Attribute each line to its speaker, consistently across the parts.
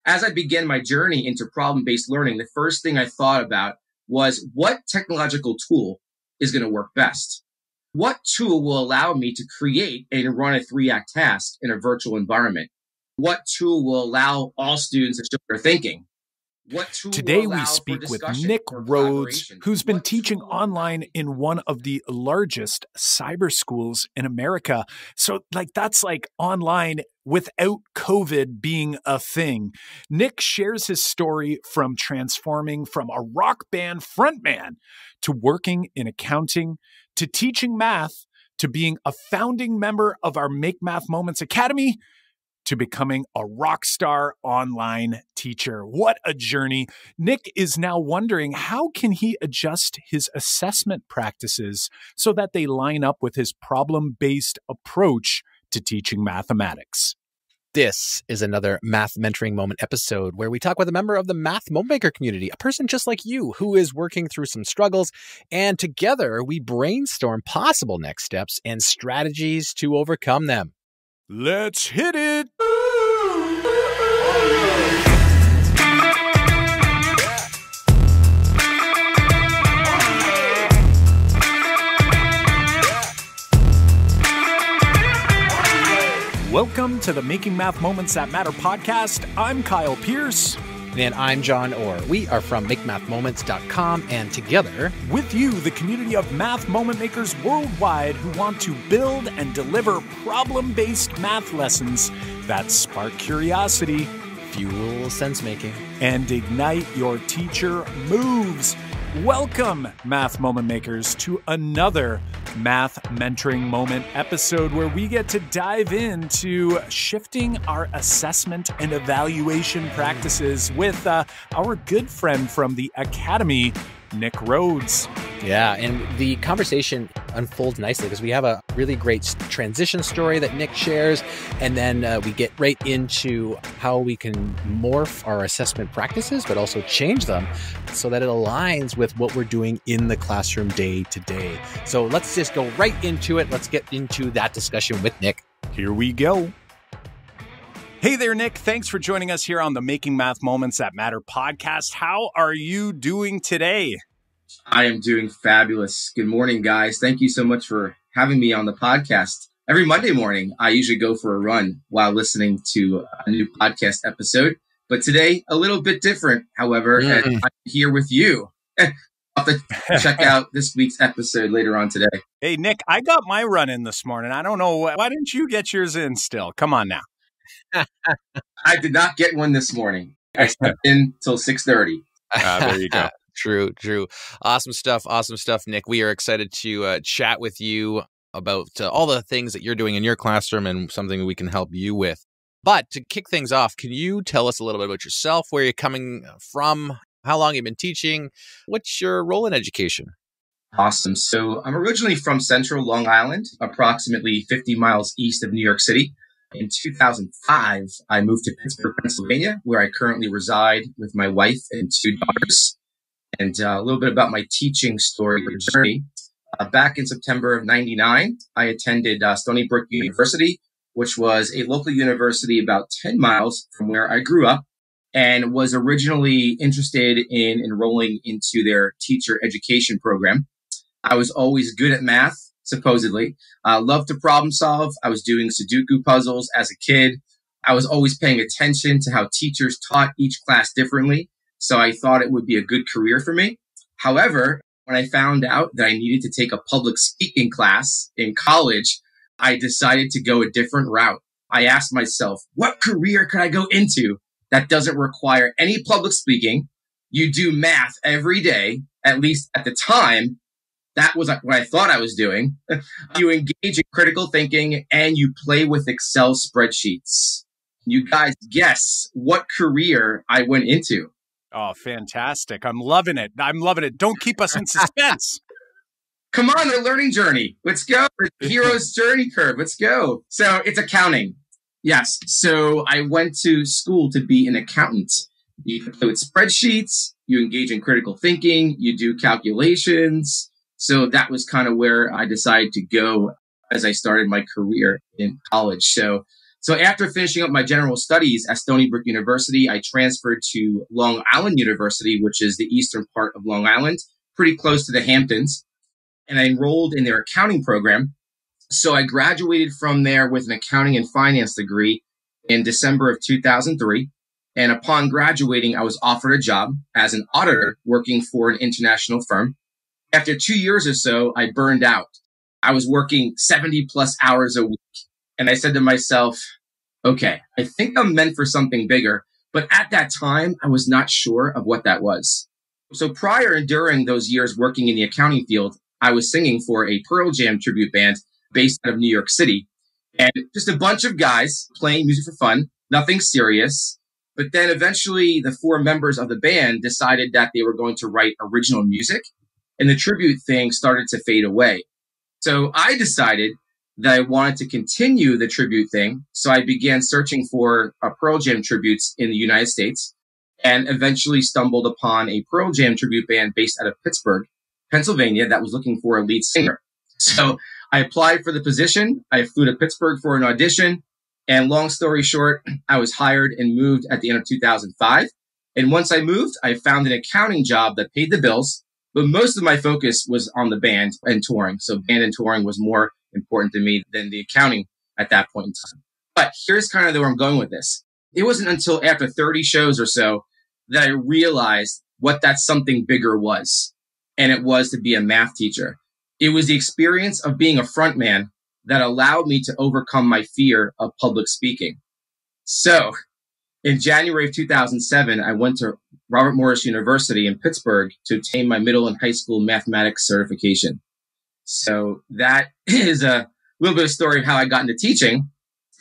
Speaker 1: As I began my journey into problem-based learning, the first thing I thought about was what technological tool is going to work best? What tool will allow me to create and run a 3-act task in a virtual environment? What tool will allow all students to show their thinking?
Speaker 2: Today we speak with Nick Rhodes, who's been teaching online in one of the largest cyber schools in America. So that's online without COVID being a thing. Nick shares his story from transforming from a rock band frontman to working in accounting, to teaching math, to being a founding member of our Make Math Moments Academy, to becoming a rock star online teacher. What a journey. Nick is now wondering, how can he adjust his assessment practices so that they line up with his problem-based approach to teaching mathematics?
Speaker 3: This is another Math Mentoring Moment episode where we talk with a member of the Math Moment Maker community, a person just like you who is working through some struggles, and together we brainstorm possible next steps and strategies to overcome them.
Speaker 2: Let's hit it! Welcome to the Making Math Moments That Matter podcast. I'm Kyle Pierce.
Speaker 3: And I'm John Orr. We are from MakeMathMoments.com, and together
Speaker 2: with you, the community of math moment makers worldwide who want to build and deliver problem-based math lessons that spark curiosity,
Speaker 3: fuel sense-making,
Speaker 2: and ignite your teacher moves. Welcome, math moment makers, to another Math Mentoring Moment episode where we get to dive into shifting our assessment and evaluation practices with our good friend from the Academy, Nick Rhodes.
Speaker 3: Yeah, and the conversation unfolds nicely because we have a really great transition story that Nick shares, and then we get right into how we can morph our assessment practices, but also change them so that it aligns with what we're doing in the classroom day to day. So let's just go right into it. Let's get into that discussion with Nick.
Speaker 2: Here we go. Hey there, Nick. Thanks for joining us here on the Making Math Moments That Matter podcast. How are you doing today?
Speaker 1: I am doing fabulous. Good morning, guys. Thank you so much for having me on the podcast. Every Monday morning, I usually go for a run while listening to a new podcast episode. But today, a little bit different, however, and I'm here with you. I'll have to check out this week's episode later on today.
Speaker 2: Hey, Nick, I got my run in this morning. I don't know. Why didn't you get yours in still? Come on now.
Speaker 1: I did not get one this morning. I slept in till 6:30.
Speaker 2: There you go.
Speaker 3: True. Awesome stuff, Nick. We are excited to chat with you about all the things that you're doing in your classroom and something we can help you with. But to kick things off, can you tell us a little bit about yourself, where you're coming from, how long you've been teaching, what's your role in education?
Speaker 1: Awesome. So I'm originally from Central Long Island, approximately 50 miles east of New York City. In 2005, I moved to Pittsburgh, Pennsylvania, where I currently reside with my wife and 2 daughters. And a little bit about my teaching story or journey. Back in September of '99, I attended Stony Brook University, which was a local university about 10 miles from where I grew up, and was originally interested in enrolling into their teacher education program. I was always good at math, supposedly. Loved to problem solve. I was doing Sudoku puzzles as a kid. I was always paying attention to how teachers taught each class differently. So I thought it would be a good career for me. However, when I found out that I needed to take a public speaking class in college, I decided to go a different route. I asked myself, what career could I go into that doesn't require any public speaking? You do math every day, at least at the time. That was what I thought I was doing. You engage in critical thinking and you play with Excel spreadsheets. You guys guess what career I went into.
Speaker 2: Oh, fantastic. I'm loving it. Don't keep us in suspense.
Speaker 1: Come on, the learning journey. Let's go. The hero's journey curve. Let's go. So it's accounting. Yes. So I went to school to be an accountant. You play with spreadsheets. You engage in critical thinking. You do calculations. So that was kind of where I decided to go as I started my career in college. So So after finishing up my general studies at Stony Brook University, I transferred to Long Island University, which is the eastern part of Long Island, pretty close to the Hamptons. And I enrolled in their accounting program. So I graduated from there with an accounting and finance degree in December of 2003. And upon graduating, I was offered a job as an auditor working for an international firm. After 2 years or so, I burned out. I was working 70 plus hours a week. And I said to myself, okay, I think I'm meant for something bigger. But at that time, I was not sure of what that was. So prior and during those years working in the accounting field, I was singing for a Pearl Jam tribute band based out of New York City. And just a bunch of guys playing music for fun, nothing serious. But then eventually the four members of the band decided that they were going to write original music. And the tribute thing started to fade away. So I decided that I wanted to continue the tribute thing. So I began searching for Pearl Jam tributes in the United States and eventually stumbled upon a Pearl Jam tribute band based out of Pittsburgh, Pennsylvania, that was looking for a lead singer. So I applied for the position. I flew to Pittsburgh for an audition. And long story short, I was hired and moved at the end of 2005. And once I moved, I found an accounting job that paid the bills. But most of my focus was on the band and touring. So band and touring was more important to me than the accounting at that point in time. But here's kind of where I'm going with this. It wasn't until after 30 shows or so that I realized what that something bigger was. And it was to be a math teacher. It was the experience of being a front man that allowed me to overcome my fear of public speaking. So in January of 2007, I went to Robert Morris University in Pittsburgh to obtain my middle and high school mathematics certification. So that is a little bit of story of how I got into teaching.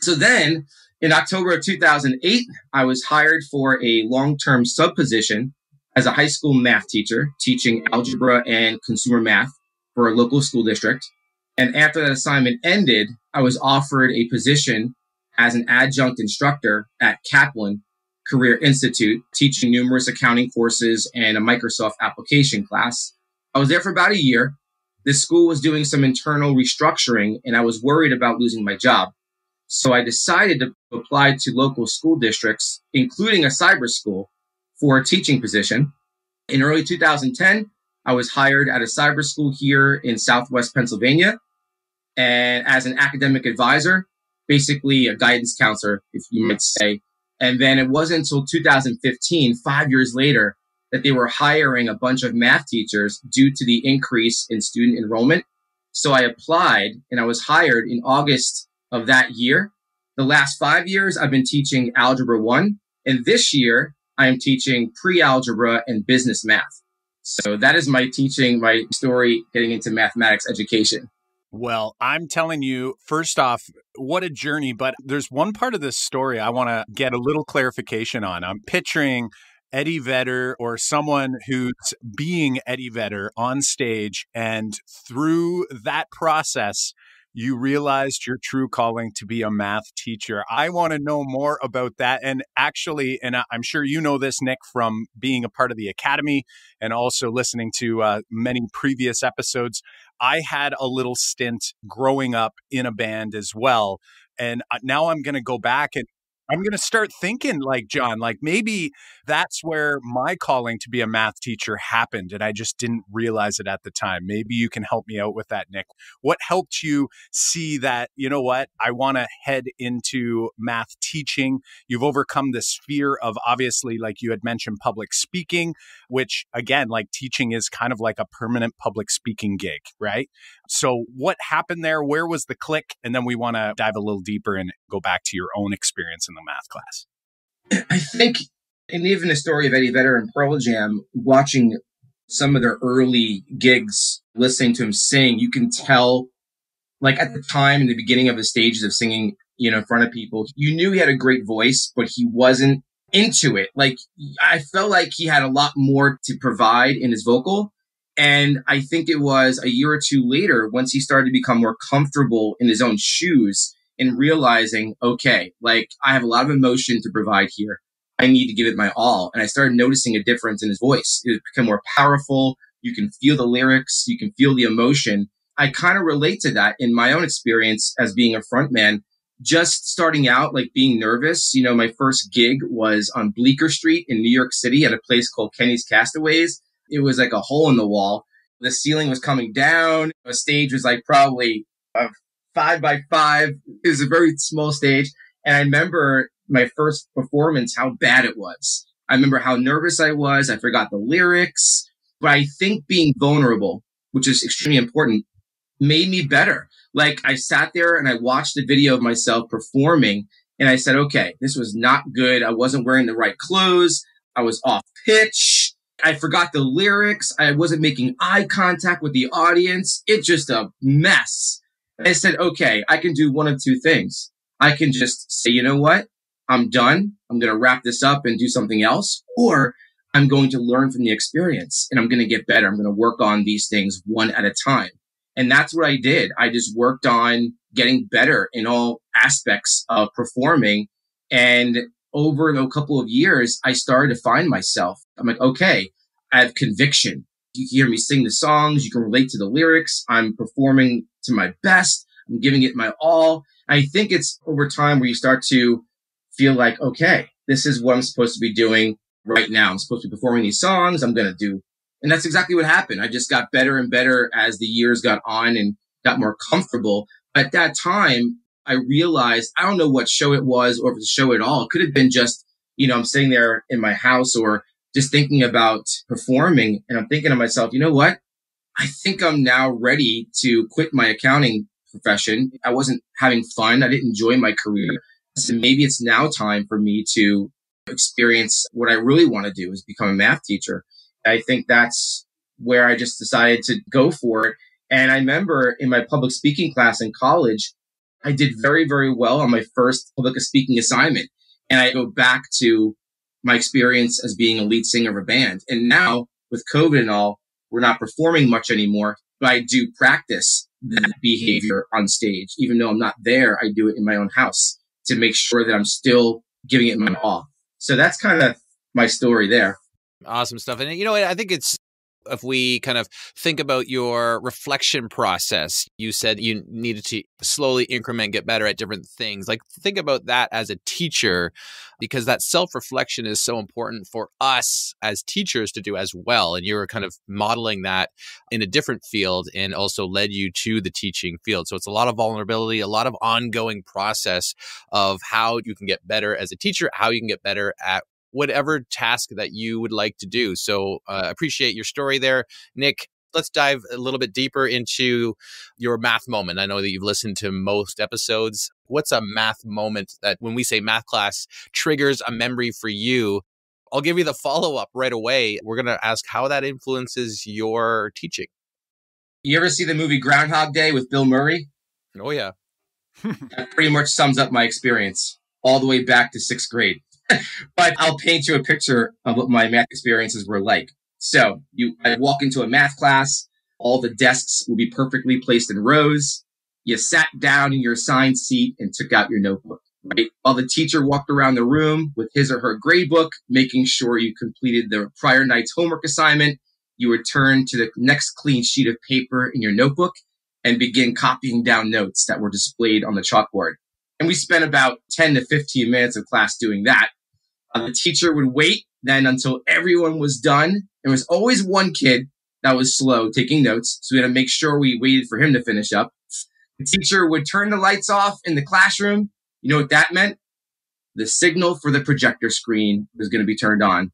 Speaker 1: So then in October of 2008, I was hired for a long-term sub position as a high school math teacher, teaching algebra and consumer math for a local school district. And after that assignment ended, I was offered a position as an adjunct instructor at Kaplan Career Institute, teaching numerous accounting courses and a Microsoft application class. I was there for about a year. This school was doing some internal restructuring, and I was worried about losing my job. So I decided to apply to local school districts, including a cyber school, for a teaching position. In early 2010, I was hired at a cyber school here in Southwest Pennsylvania, and as an academic advisor, basically a guidance counselor, if you might say. And then it wasn't until 2015, 5 years later, that they were hiring a bunch of math teachers due to the increase in student enrollment. So I applied and I was hired in August of that year. The last 5 years, I've been teaching Algebra 1. And this year, I am teaching pre-algebra and business math. So that is my teaching, my story getting into mathematics education.
Speaker 2: Well, I'm telling you, first off, what a journey. But there's one part of this story I want to get a little clarification on. I'm picturing Eddie Vedder or someone who's being Eddie Vedder on stage. And through that process, you realized your true calling to be a math teacher. I want to know more about that. And actually, and I'm sure you know this, Nick, from being a part of the Academy and also listening to many previous episodes, I had a little stint growing up in a band as well. And now I'm going to go back and I'm going to start thinking like John, like maybe that's where my calling to be a math teacher happened. And I just didn't realize it at the time. Maybe you can help me out with that, Nick. What helped you see that, you know what, I want to head into math teaching? You've overcome this fear of, obviously, like you had mentioned, public speaking, which again, like teaching is kind of like a permanent public speaking gig, right? So what happened there? Where was the click? And then we want to dive a little deeper and go back to your own experience in the math class.
Speaker 1: I think, and even the story of Eddie Vedder and Pearl Jam, watching some of their early gigs, listening to him sing, you can tell, like at the time, in the beginning of the stages of singing, you know, in front of people, you knew he had a great voice, but he wasn't into it. Like, I felt like he had a lot more to provide in his vocal. And I think it was a year or two later, once he started to become more comfortable in his own shoes and realizing, okay, like I have a lot of emotion to provide here. I need to give it my all. And I started noticing a difference in his voice. It became more powerful. You can feel the lyrics. You can feel the emotion. I kind of relate to that in my own experience as being a frontman, just starting out, like being nervous. You know, my first gig was on Bleecker Street in New York City at a place called Kenny's Castaways. It was like a hole in the wall. The ceiling was coming down. The stage was like probably 5x5. It was a very small stage. And I remember my first performance, how bad it was. I remember how nervous I was. I forgot the lyrics. But I think being vulnerable, which is extremely important, made me better. Like I sat there and I watched the video of myself performing and I said, okay, this was not good. I wasn't wearing the right clothes. I was off pitch. I forgot the lyrics. I wasn't making eye contact with the audience. It's just a mess. And I said, okay, I can do one of two things. I can just say, you know what? I'm done. I'm going to wrap this up and do something else. Or I'm going to learn from the experience and I'm going to get better. I'm going to work on these things one at a time. And that's what I did. I just worked on getting better in all aspects of performing. And over a couple of years, I started to find myself. I'm like, okay, I have conviction. You can hear me sing the songs. You can relate to the lyrics. I'm performing to my best. I'm giving it my all. I think it's over time where you start to feel like, okay, this is what I'm supposed to be doing right now. I'm supposed to be performing these songs. I'm going to do. And that's exactly what happened. I just got better and better as the years got on and got more comfortable. At that time, I realized, I don't know what show it was or if it's a show at all. It could have been just, you know, I'm sitting there in my house or just thinking about performing. And I'm thinking to myself, you know what? I think I'm now ready to quit my accounting profession. I wasn't having fun. I didn't enjoy my career. So maybe it's now time for me to experience what I really want to do is become a math teacher. I think that's where I just decided to go for it. And I remember in my public speaking class in college, I did very, very well on my first public speaking assignment. And I go back to my experience as being a lead singer of a band. And now with COVID and all, we're not performing much anymore, but I do practice that behavior on stage. Even though I'm not there, I do it in my own house to make sure that I'm still giving it my all. So that's kind of my story there.
Speaker 3: Awesome stuff. And, you know, I think it's, if we kind of think about your reflection process, you said you needed to slowly increment, get better at different things. Like think about that as a teacher, because that self-reflection is so important for us as teachers to do as well. And you were kind of modeling that in a different field and also led you to the teaching field. So it's a lot of vulnerability, a lot of ongoing process of how you can get better as a teacher, how you can get better at whatever task that you would like to do. So appreciate your story there, Nick. Let's dive a little bit deeper into your math moment. I know that you've listened to most episodes. What's a math moment that when we say math class triggers a memory for you? I'll give you the follow-up right away. We're going to ask how that influences your teaching.
Speaker 1: You ever see the movie Groundhog Day with Bill Murray?
Speaker 3: Oh, yeah.
Speaker 1: That pretty much sums up my experience all the way back to 6th grade. But I'll paint you a picture of what my math experiences were like. So I'd walk into a math class. All the desks will be perfectly placed in rows. You sat down in your assigned seat and took out your notebook, right? While the teacher walked around the room with his or her grade book, making sure you completed the prior night's homework assignment, you would turn to the next clean sheet of paper in your notebook and begin copying down notes that were displayed on the chalkboard. And we spent about 10 to 15 minutes of class doing that. The teacher would wait then until everyone was done. There was always one kid that was slow taking notes, so we had to make sure we waited for him to finish up. The teacher would turn the lights off in the classroom. You know what that meant? The signal for the projector screen was going to be turned on.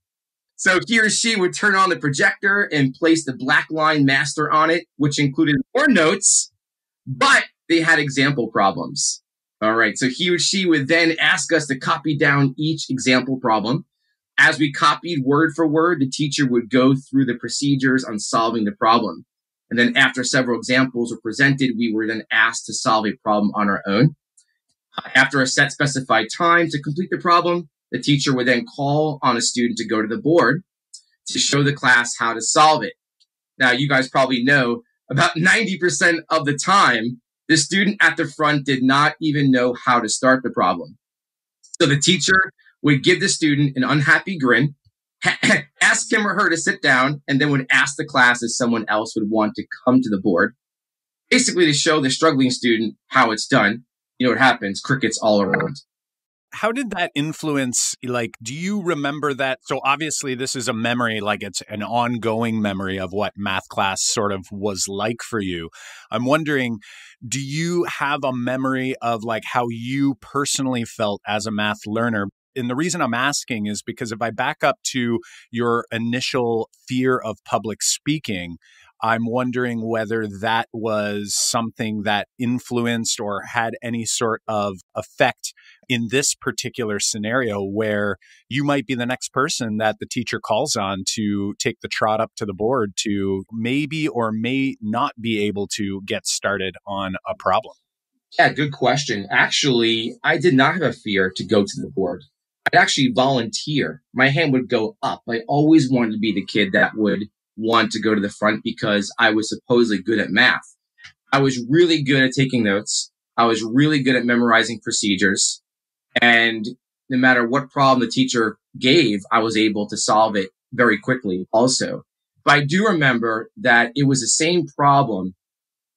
Speaker 1: So he or she would turn on the projector and place the black line master on it, which included more notes, but they had example problems. All right. So he or she would then ask us to copy down each example problem. As we copied word for word, the teacher would go through the procedures on solving the problem. And then after several examples were presented, we were then asked to solve a problem on our own. After a set specified time to complete the problem, the teacher would then call on a student to go to the board to show the class how to solve it. Now, you guys probably know about 90% of the time, the student at the front did not even know how to start the problem. So the teacher would give the student an unhappy grin, ask him or her to sit down, and then would ask the class if someone else would want to come to the board, basically to show the struggling student how it's done. you know what happens? Crickets all around.
Speaker 2: How did that influence, like, do you remember that? So obviously this is a memory, like it's an ongoing memory of what math class sort of was like for you. I'm wondering, do you have a memory of like how you personally felt as a math learner? And the reason I'm asking is because if I back up to your initial fear of public speaking, I'm wondering whether that was something that influenced or had any sort of effect in this particular scenario where you might be the next person that the teacher calls on to take the trot up to the board to maybe or may not be able to get started on a problem.
Speaker 1: Yeah, good question. Actually, I did not have a fear to go to the board. I'd actually volunteer. My hand would go up. I always wanted to be the kid that would want to go to the front because I was supposedly good at math. I was really good at taking notes. I was really good at memorizing procedures. And no matter what problem the teacher gave, I was able to solve it very quickly also. But I do remember that it was the same problem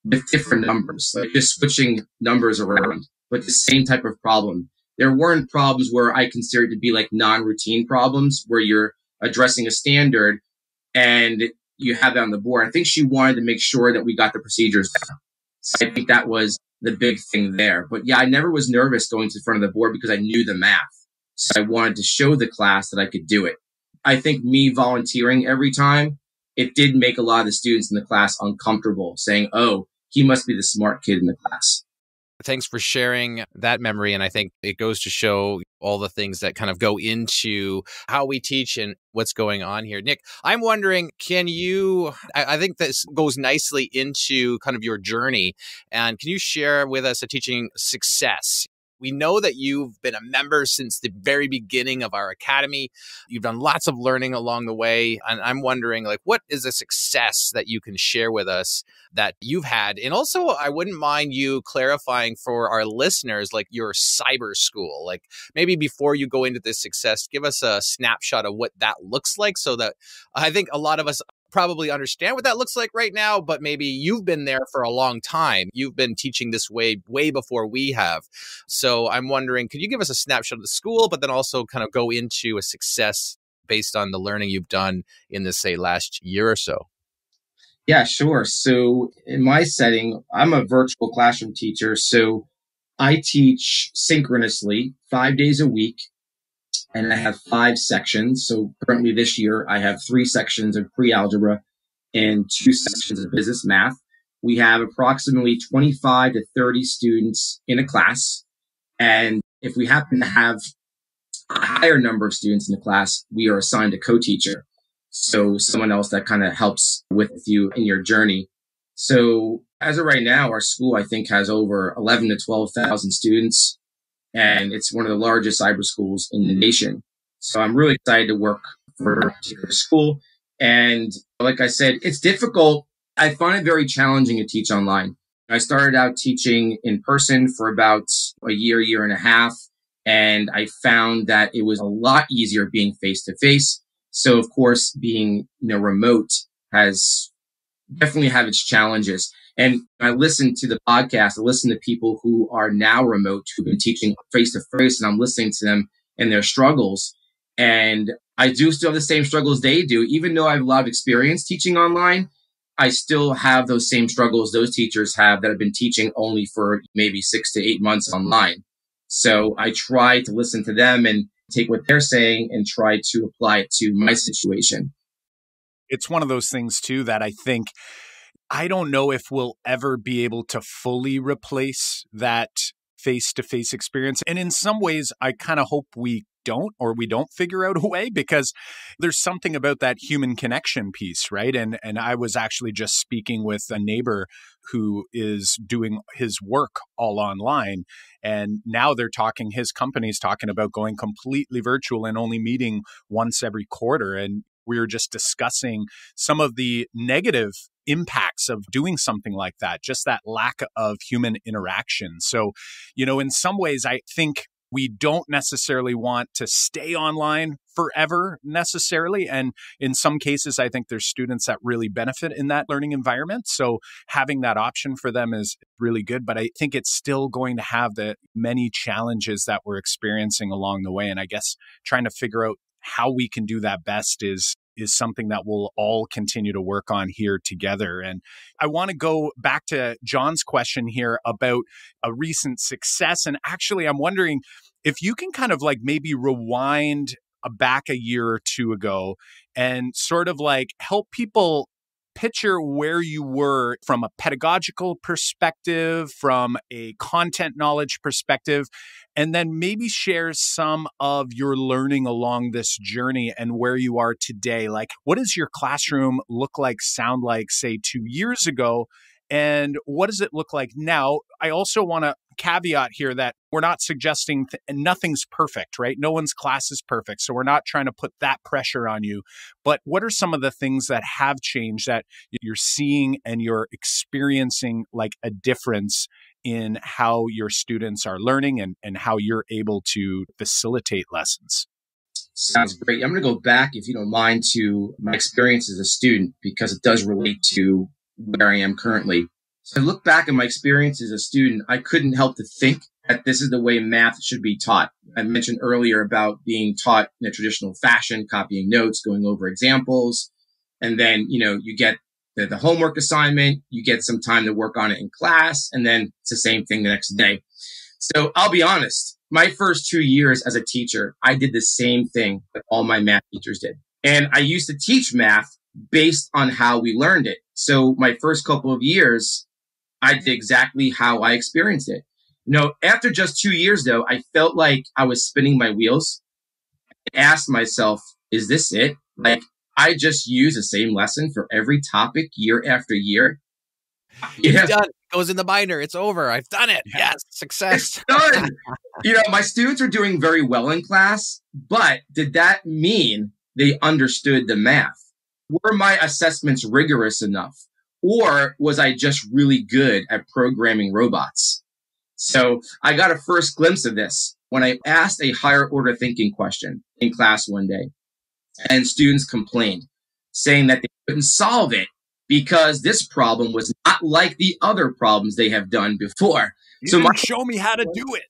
Speaker 1: with different numbers, like just switching numbers around, but the same type of problem. There weren't problems where I considered to be like non-routine problems where you're addressing a standard and you have it on the board. I think she wanted to make sure that we got the procedures down. So I think that was the big thing there. But yeah, I never was nervous going to the front of the board because I knew the math. So I wanted to show the class that I could do it. I think me volunteering every time, it did make a lot of the students in the class uncomfortable, saying, oh, he must be the smart kid in the class.
Speaker 3: Thanks for sharing that memory. And I think it goes to show all the things that kind of go into how we teach and what's going on here. Nick, I'm wondering, I think this goes nicely into kind of your journey. And can you share with us a teaching success? We know that you've been a member since the very beginning of our academy. You've done lots of learning along the way. And I'm wondering, like, what is a success that you can share with us that you've had? And also, I wouldn't mind you clarifying for our listeners, like your cyber school. Like maybe before you go into this success, give us a snapshot of what that looks like so that I think a lot of us probably understand what that looks like right now, but maybe you've been there for a long time. You've been teaching this way before we have. So I'm wondering, could you give us a snapshot of the school, but then also kind of go into a success based on the learning you've done in this, say, last year or so?
Speaker 1: Yeah, sure. So in my setting, I'm a virtual classroom teacher. So I teach synchronously 5 days a week. And I have 5 sections. So currently this year, I have 3 sections of pre-algebra and 2 sections of business math. We have approximately 25 to 30 students in a class. And if we happen to have a higher number of students in the class, we are assigned a co-teacher. So someone else that kind of helps with you in your journey. So as of right now, our school, I think, has over 11 to 12,000 students. And it's one of the largest cyber schools in the nation. So I'm really excited to work for a particular school. And like I said, it's difficult. I find it very challenging to teach online. I started out teaching in person for about a year and a half. And I found that it was a lot easier being face to face. So of course, being, remote has definitely have its challenges. And I listen to the podcast, I listen to people who are now remote, who've been teaching face to face, and I'm listening to them and their struggles. And I do still have the same struggles they do. Even though I have a lot of experience teaching online, I still have those same struggles those teachers have that have been teaching only for maybe 6 to 8 months online. So I try to listen to them and take what they're saying and try to apply it to my situation.
Speaker 2: It's one of those things, too, that I don't know if we'll ever be able to fully replace that face-to-face experience. And in some ways, I kind of hope we don't figure out a way, because there's something about that human connection piece, right? And I was actually just speaking with a neighbor who is doing his work all online. And now his company's talking about going completely virtual and only meeting once every quarter. And we were just discussing some of the negative impacts of doing something like that, just that lack of human interaction. So, in some ways, I think We don't necessarily want to stay online forever necessarily. And in some cases, I think there's students that really benefit in that learning environment. So having that option for them is really good. But I think it's still going to have the many challenges that we're experiencing along the way. And I guess trying to figure out how we can do that best is something that we'll all continue to work on here together. And I want to go back to John's question here about a recent success. And actually, I'm wondering if you can kind of like maybe rewind back a year or two ago and sort of like help people picture where you were from a pedagogical perspective, from a content knowledge perspective, and then maybe share some of your learning along this journey and where you are today. Like, what does your classroom look like, sound like, say, 2 years ago? And what does it look like now? I also want to caveat here that we're not suggesting nothing's perfect, right? No one's class is perfect. So we're not trying to put that pressure on you. But what are some of the things that have changed that you're seeing and you're experiencing like a difference in how your students are learning and how you're able to facilitate lessons?
Speaker 1: Sounds great. I'm going to go back, if you don't mind, to my experience as a student, because it does relate to where I am currently. So I look back at my experience as a student, I couldn't help to think that this is the way math should be taught. I mentioned earlier about being taught in a traditional fashion, copying notes, going over examples, and then, you get the homework assignment, you get some time to work on it in class, and then it's the same thing the next day. So I'll be honest, my first 2 years as a teacher, I did the same thing that all my math teachers did. And I used to teach math based on how we learned it. So my first couple of years, I did exactly how I experienced it. After just 2 years, though, I felt like I was spinning my wheels. I asked myself, is this it? Like, I just use the same lesson for every topic year after year.
Speaker 3: It's done. It goes in the binder. It's over. I've done it. Yes. Success.
Speaker 1: It's done. My students are doing very well in class, but did that mean they understood the math? Were my assessments rigorous enough? Or was I just really good at programming robots? So I got a first glimpse of this when I asked a higher order thinking question in class one day, and students complained, saying that they couldn't solve it because this problem was not like the other problems they have done before.
Speaker 2: Show me how to do it.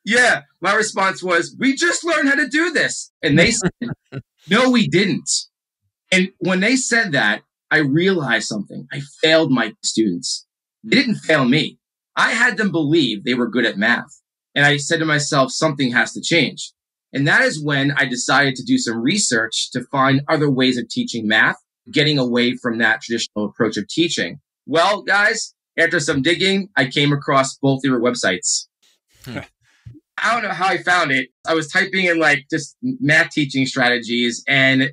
Speaker 1: Yeah. My response was, we just learned how to do this. And they said, no, we didn't. And when they said that, I realized something. I failed my students. They didn't fail me. I had them believe they were good at math. And I said to myself, something has to change. And that is when I decided to do some research to find other ways of teaching math, getting away from that traditional approach of teaching. Well, guys, after some digging, I came across both your websites. I don't know how I found it. I was typing in like just math teaching strategies and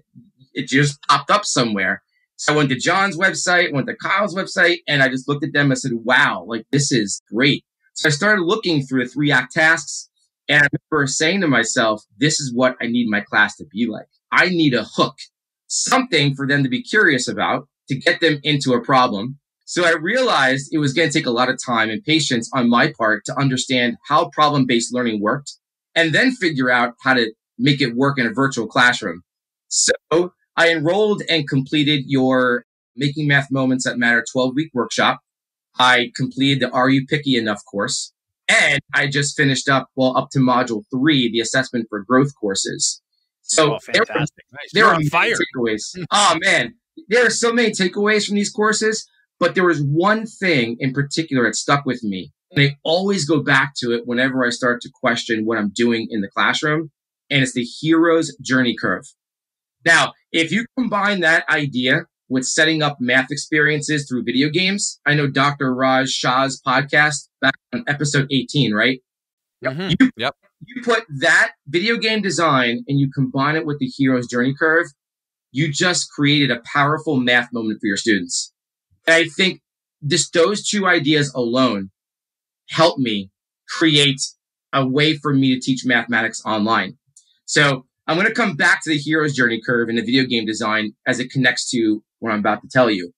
Speaker 1: it just popped up somewhere. So I went to John's website, went to Kyle's website, and I just looked at them and said, wow, like this is great. So I started looking through the 3-act tasks, and I remember saying to myself, this is what I need my class to be like. I need a hook, something for them to be curious about to get them into a problem. So I realized it was going to take a lot of time and patience on my part to understand how problem-based learning worked and then figure out how to make it work in a virtual classroom. So I enrolled and completed your Making Math Moments That Matter 12-week workshop. I completed the Are You Picky Enough course. And I just finished up to module 3, the Assessment for Growth courses. So
Speaker 2: fantastic.
Speaker 1: There were many takeaways. Oh, man. There are so many takeaways from these courses, but there was one thing in particular that stuck with me. And I always go back to it whenever I start to question what I'm doing in the classroom. And it's the hero's journey curve. Now, if you combine that idea with setting up math experiences through video games, I know Dr. Raj Shah's podcast back on episode 18, right?
Speaker 3: Mm-hmm.
Speaker 1: You put that video game design and you combine it with the hero's journey curve, you just created a powerful math moment for your students. And I think just those two ideas alone helped me create a way for me to teach mathematics online. So I'm going to come back to the hero's journey curve and the video game design as it connects to what I'm about to tell you.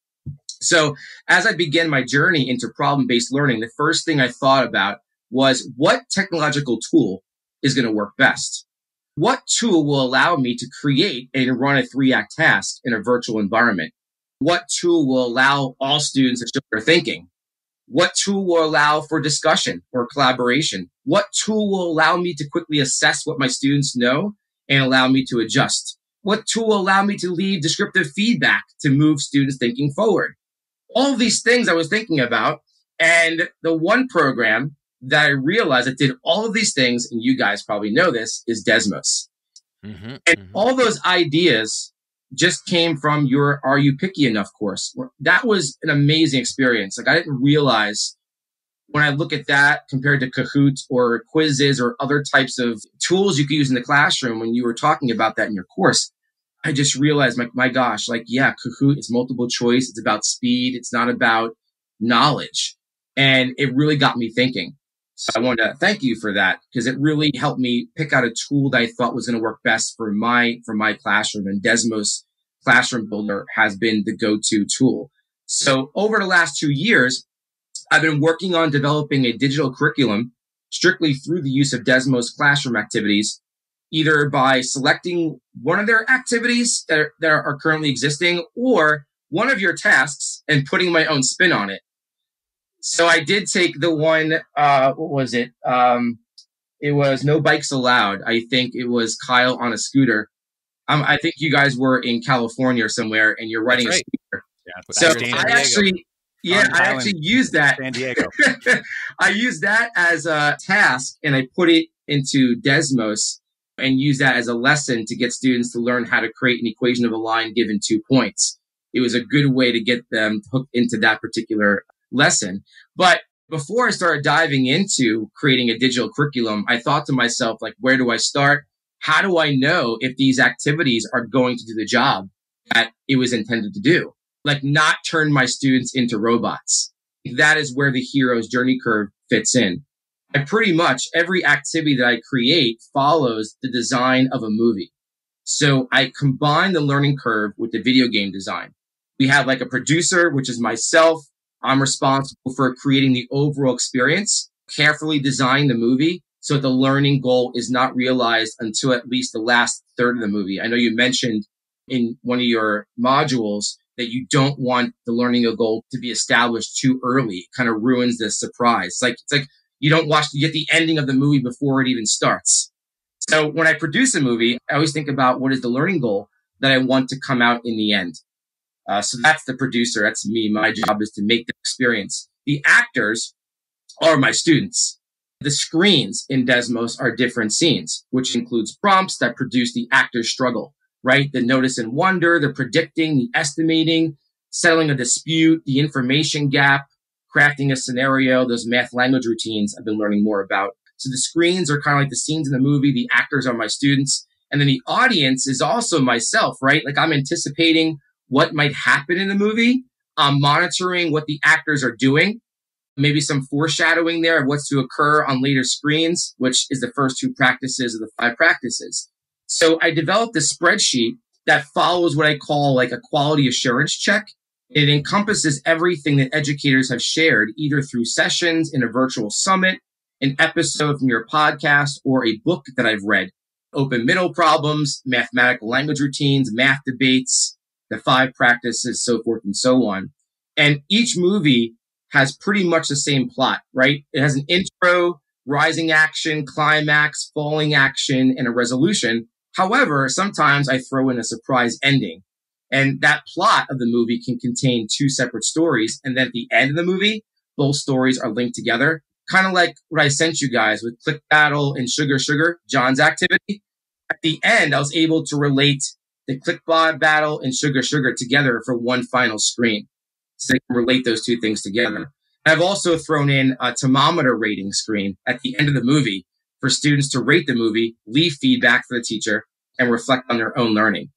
Speaker 1: So as I began my journey into problem-based learning, the first thing I thought about was what technological tool is going to work best? What tool will allow me to create and run a 3-act task in a virtual environment? What tool will allow all students to show their thinking? What tool will allow for discussion or collaboration? What tool will allow me to quickly assess what my students know and allow me to adjust? What tool will allow me to leave descriptive feedback to move students thinking forward? All of these things I was thinking about. And the one program that I realized that did all of these things, and you guys probably know this, is Desmos. And all those ideas just came from your Are You Picky Enough course. That was an amazing experience. Like, I didn't realize when I look at that compared to Kahoot or quizzes or other types of tools you could use in the classroom, when you were talking about that in your course, I just realized, my gosh, like, yeah, Kahoot is multiple choice. It's about speed. It's not about knowledge. And it really got me thinking. So I wanted to thank you for that, because it really helped me pick out a tool that I thought was going to work best for my classroom. And Desmos Classroom Builder has been the go-to tool. So over the last 2 years, I've been working on developing a digital curriculum strictly through the use of Desmos classroom activities, either by selecting one of their activities that are currently existing or one of your tasks and putting my own spin on it. So I did take the one, what was it? It was No Bikes Allowed. I think it was Kyle on a scooter. I think you guys were in California or somewhere, and you're riding a scooter.
Speaker 2: Yeah,
Speaker 1: so I actually used that.
Speaker 2: San Diego.
Speaker 1: I used that as a task, and I put it into Desmos and use that as a lesson to get students to learn how to create an equation of a line given 2 points. It was a good way to get them hooked into that particular lesson. But before I started diving into creating a digital curriculum, I thought to myself, like, where do I start? How do I know if these activities are going to do the job that it was intended to do? Like, not turn my students into robots. That is where the hero's journey curve fits in. And pretty much every activity that I create follows the design of a movie. So I combine the learning curve with the video game design. We have like a producer, which is myself. I'm responsible for creating the overall experience, carefully design the movie so that the learning goal is not realized until at least the last third of the movie. I know you mentioned in one of your modules that you don't want the learning goal to be established too early. It kind of ruins the surprise. It's like you get the ending of the movie before it even starts. So when I produce a movie, I always think about what is the learning goal that I want to come out in the end. So that's the producer. That's me. My job is to make the experience. The actors are my students. The screens in Desmos are different scenes, which includes prompts that produce the actor's struggle, right? The notice and wonder, the predicting, the estimating, settling a dispute, the information gap, crafting a scenario, those math language routines I've been learning more about. So the screens are kind of like the scenes in the movie. The actors are my students. And then the audience is also myself, right? Like, I'm anticipating what might happen in the movie. I'm monitoring what the actors are doing. Maybe some foreshadowing there of what's to occur on later screens, which is the first 2 practices of the 5 practices. So I developed a spreadsheet that follows what I call like a quality assurance check. It encompasses everything that educators have shared, either through sessions in a virtual summit, an episode from your podcast, or a book that I've read. Open middle problems, mathematical language routines, math debates, the 5 practices, so forth and so on. And each movie has pretty much the same plot, right? It has an intro, rising action, climax, falling action, and a resolution. However, sometimes I throw in a surprise ending. And that plot of the movie can contain 2 separate stories. And then at the end of the movie, both stories are linked together. Kind of like what I sent you guys with Click Battle and Sugar Sugar, John's activity. At the end, I was able to relate the Click Battle and Sugar Sugar together for one final screen. So they can relate those 2 things together. I've also thrown in a thermometer rating screen at the end of the movie for students to rate the movie, leave feedback for the teacher, and reflect on their own learning.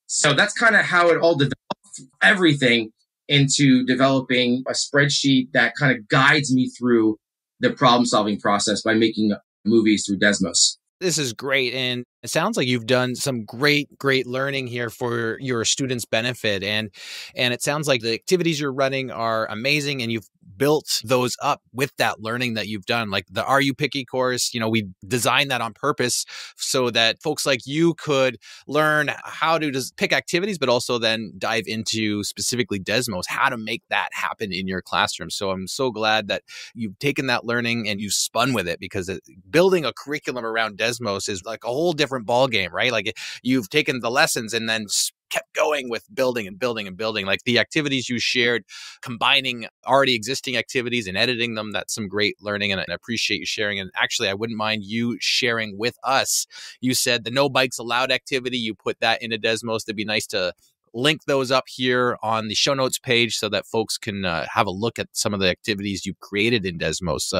Speaker 1: So that's kind of how it all developed, everything into developing a spreadsheet that kind of guides me through the problem-solving process by making movies through Desmos.
Speaker 3: This is great. And It sounds like you've done some great learning here for your students' benefit. And it sounds like the activities you're running are amazing, and you've built those up with that learning that you've done. Like the Are You Picky course, we designed that on purpose so that folks like you could learn how to just pick activities, but also then dive into specifically Desmos, how to make that happen in your classroom. So I'm so glad that you've taken that learning and you've spun with it, because building a curriculum around Desmos is like a whole different ball game, right? Like you've taken the lessons and then kept going with building and building and building. Like the activities you shared, combining already existing activities and editing them, that's some great learning, and I appreciate you sharing. And actually, I wouldn't mind you sharing with us. You said the No Bikes Allowed activity, you put that into Desmos. It'd be nice to link those up here on the show notes page so that folks can have a look at some of the activities you've created in Desmos.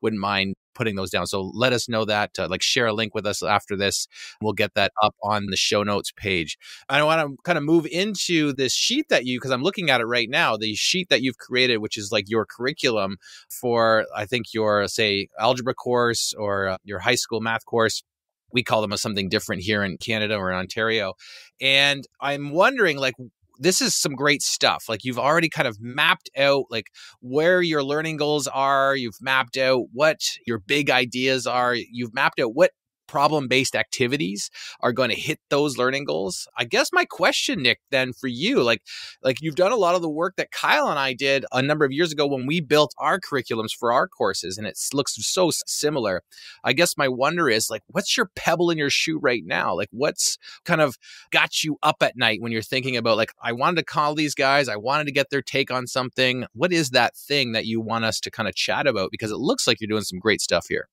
Speaker 3: Wouldn't mind putting those down. So let us know that, share a link with us after this. We'll get that up on the show notes page. I want to kind of move into this sheet because I'm looking at it right now, the sheet that you've created, which is like your curriculum for, I think, your, say, algebra course or your high school math course. We call them something different here in Canada or in Ontario. And I'm wondering, this is some great stuff. Like you've already kind of mapped out where your learning goals are. You've mapped out what your big ideas are. You've mapped out what problem-based activities are going to hit those learning goals. I guess my question, Nick, then for you, like you've done a lot of the work that Kyle and I did a number of years ago when we built our curriculums for our courses, and it looks so similar. I guess my wonder is what's your pebble in your shoe right now? What's kind of got you up at night when you're thinking about I wanted to call these guys, I wanted to get their take on something. What is that thing that you want us to kind of chat about? Because it looks like you're doing some great stuff here.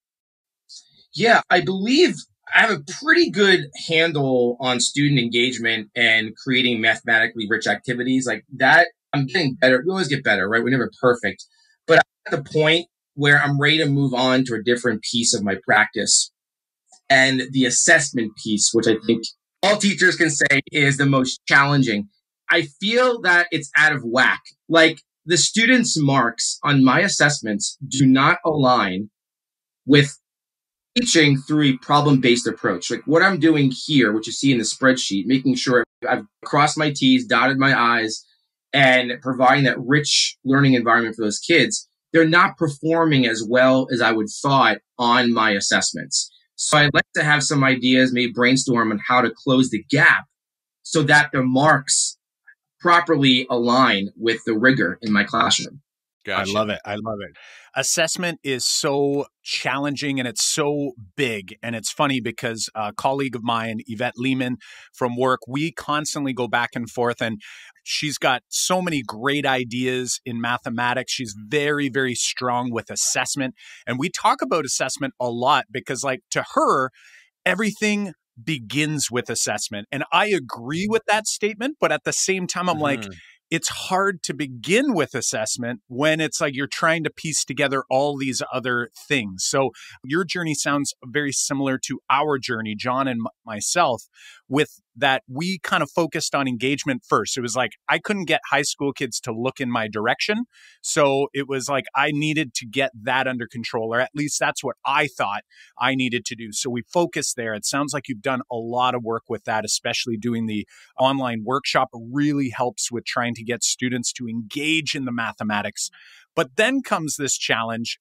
Speaker 1: Yeah, I believe I have a pretty good handle on student engagement and creating mathematically rich activities like that. I'm getting better. We always get better, right? We're never perfect. But I'm at the point where I'm ready to move on to a different piece of my practice, and the assessment piece, which I think all teachers can say is the most challenging. I feel that it's out of whack. The students' marks on my assessments do not align with teaching through a problem-based approach. What I'm doing here, which you see in the spreadsheet, making sure I've crossed my T's, dotted my I's, and providing that rich learning environment for those kids, they're not performing as well as I would thought on my assessments. So I'd like to have some ideas, maybe brainstorm on how to close the gap so that the marks properly align with the rigor in my classroom.
Speaker 2: Gotcha. I love it. I love it. Assessment is so challenging and it's so big. And it's funny because a colleague of mine, Yvette Lehman from work, we constantly go back and forth, and she's got so many great ideas in mathematics. She's very, very strong with assessment. And we talk about assessment a lot because to her, everything begins with assessment. And I agree with that statement. But at the same time, I'm it's hard to begin with assessment when it's you're trying to piece together all these other things. So your journey sounds very similar to our journey, John and myself, with that we kind of focused on engagement first. It was I couldn't get high school kids to look in my direction. So it was I needed to get that under control, or at least that's what I thought I needed to do. So we focused there. It sounds like you've done a lot of work with that, especially doing the online workshop really helps with trying to get students to engage in the mathematics. But then comes this challenge,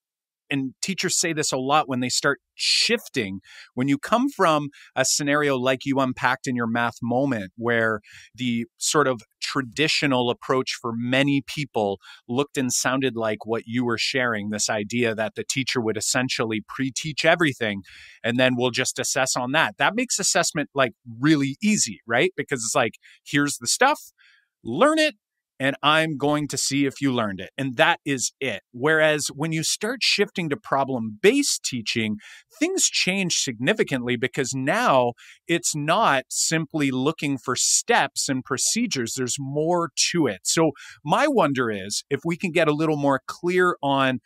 Speaker 2: and teachers say this a lot when they start shifting. When you come from a scenario like you unpacked in your math moment, where the sort of traditional approach for many people looked and sounded like what you were sharing, this idea that the teacher would essentially pre-teach everything and then we'll just assess on that. That makes assessment really easy, right? Because it's here's the stuff, learn it, and I'm going to see if you learned it. And that is it. Whereas when you start shifting to problem-based teaching, things change significantly because now it's not simply looking for steps and procedures. There's more to it. So my wonder is if we can get a little more clear on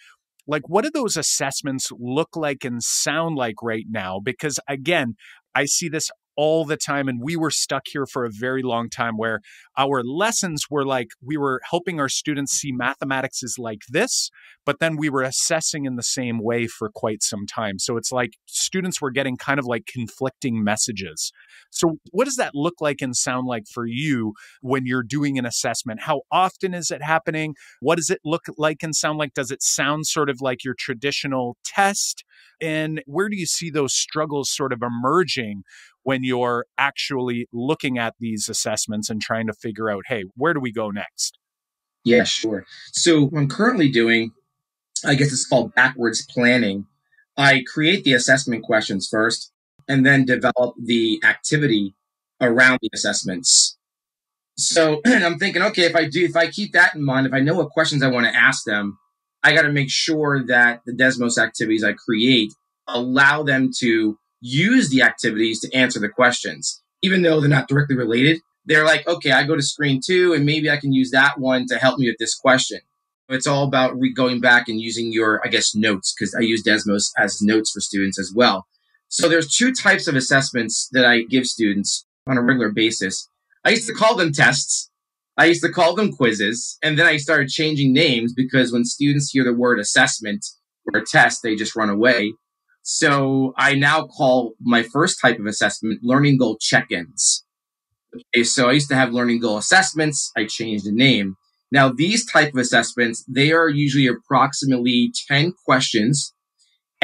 Speaker 2: what do those assessments look like and sound like right now? Because again, I see this all the time. And we were stuck here for a very long time where our lessons were like, we were helping our students see mathematics is like this, but then we were assessing in the same way for quite some time. So it's like students were getting kind of like conflicting messages. So what does that look like and sound like for you when you're doing an assessment? How often is it happening? What does it look like and sound like? Does it sound sort of like your traditional test? And where do you see those struggles sort of emerging when you're actually looking at these assessments and trying to figure out, hey, where do we go next?
Speaker 1: Yeah, sure. So what I'm currently doing, I guess it's called backwards planning. I create the assessment questions first and then develop the activity around the assessments. So I'm thinking, okay, if I keep that in mind, if I know what questions I want to ask them, I got to make sure that the Desmos activities I create allow them to use the activities to answer the questions, even though they're not directly related. They're like, okay, I go to screen 2 and maybe I can use that one to help me with this question. It's all about going back and using your, I guess, notes, because I use Desmos as notes for students as well. So there's 2 types of assessments that I give students on a regular basis. I used to call them tests. I used to call them quizzes. And then I started changing names because when students hear the word assessment or test, they just run away. So I now call my first type of assessment learning goal check-ins. Okay, so I used to have learning goal assessments. I changed the name. Now, these type of assessments, they are usually approximately 10 questions,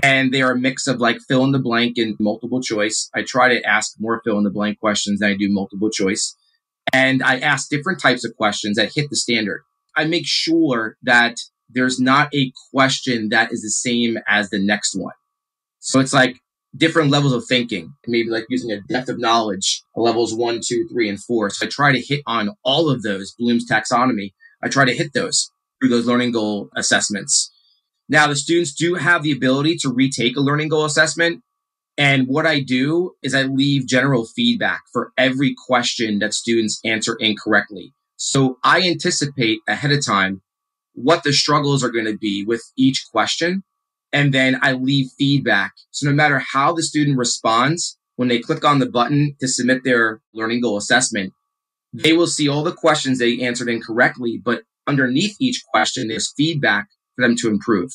Speaker 1: and they are a mix of like fill in the blank and multiple choice. I try to ask more fill in the blank questions than I do multiple choice. And I ask different types of questions that hit the standard. I make sure that there's not a question that is the same as the next one. So it's like different levels of thinking, maybe like using a depth of knowledge, levels 1, 2, 3, and 4. So I try to hit on all of those, Bloom's taxonomy. I try to hit those through those learning goal assessments. Now, the students do have the ability to retake a learning goal assessment. And what I do is I leave general feedback for every question that students answer incorrectly. So I anticipate ahead of time what the struggles are going to be with each question. And then I leave feedback. So no matter how the student responds, when they click on the button to submit their learning goal assessment, they will see all the questions they answered incorrectly. But underneath each question, there's feedback for them to improve.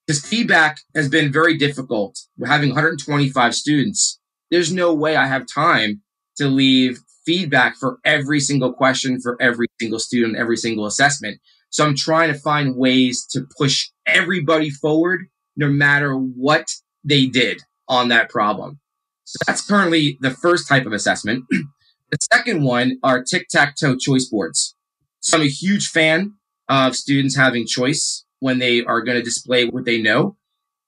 Speaker 1: Because feedback has been very difficult. We're having 125 students. There's no way I have time to leave feedback for every single question, for every single student, every single assessment. So I'm trying to find ways to push everybody forward, no matter what they did on that problem. So that's currently the first type of assessment. The second one are tic-tac-toe choice boards. So I'm a huge fan of students having choice when they are going to display what they know.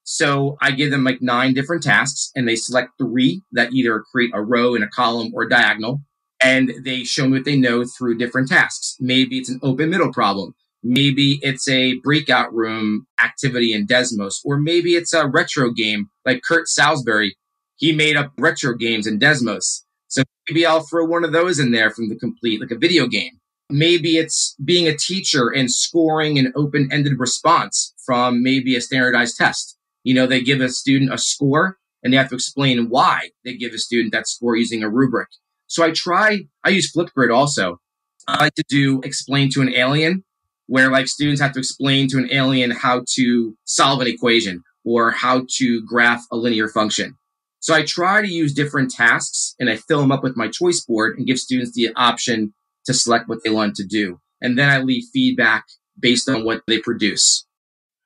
Speaker 1: So I give them like 9 different tasks and they select 3 that either create a row in a column or diagonal. And they show me what they know through different tasks. Maybe it's an open middle problem. Maybe it's a breakout room activity in Desmos, or maybe it's a retro game like Kurt Salisbury. He made up retro games in Desmos. So maybe I'll throw one of those in there from the complete, like a video game. Maybe it's being a teacher and scoring an open-ended response from maybe a standardized test. You know, they give a student a score and they have to explain why they give a student that score using a rubric. So I use Flipgrid also. I like to do explain to an alien, where like students have to explain to an alien how to solve an equation or how to graph a linear function. So I try to use different tasks and I fill them up with my choice board and give students the option to select what they want to do. And then I leave feedback based on what they produce.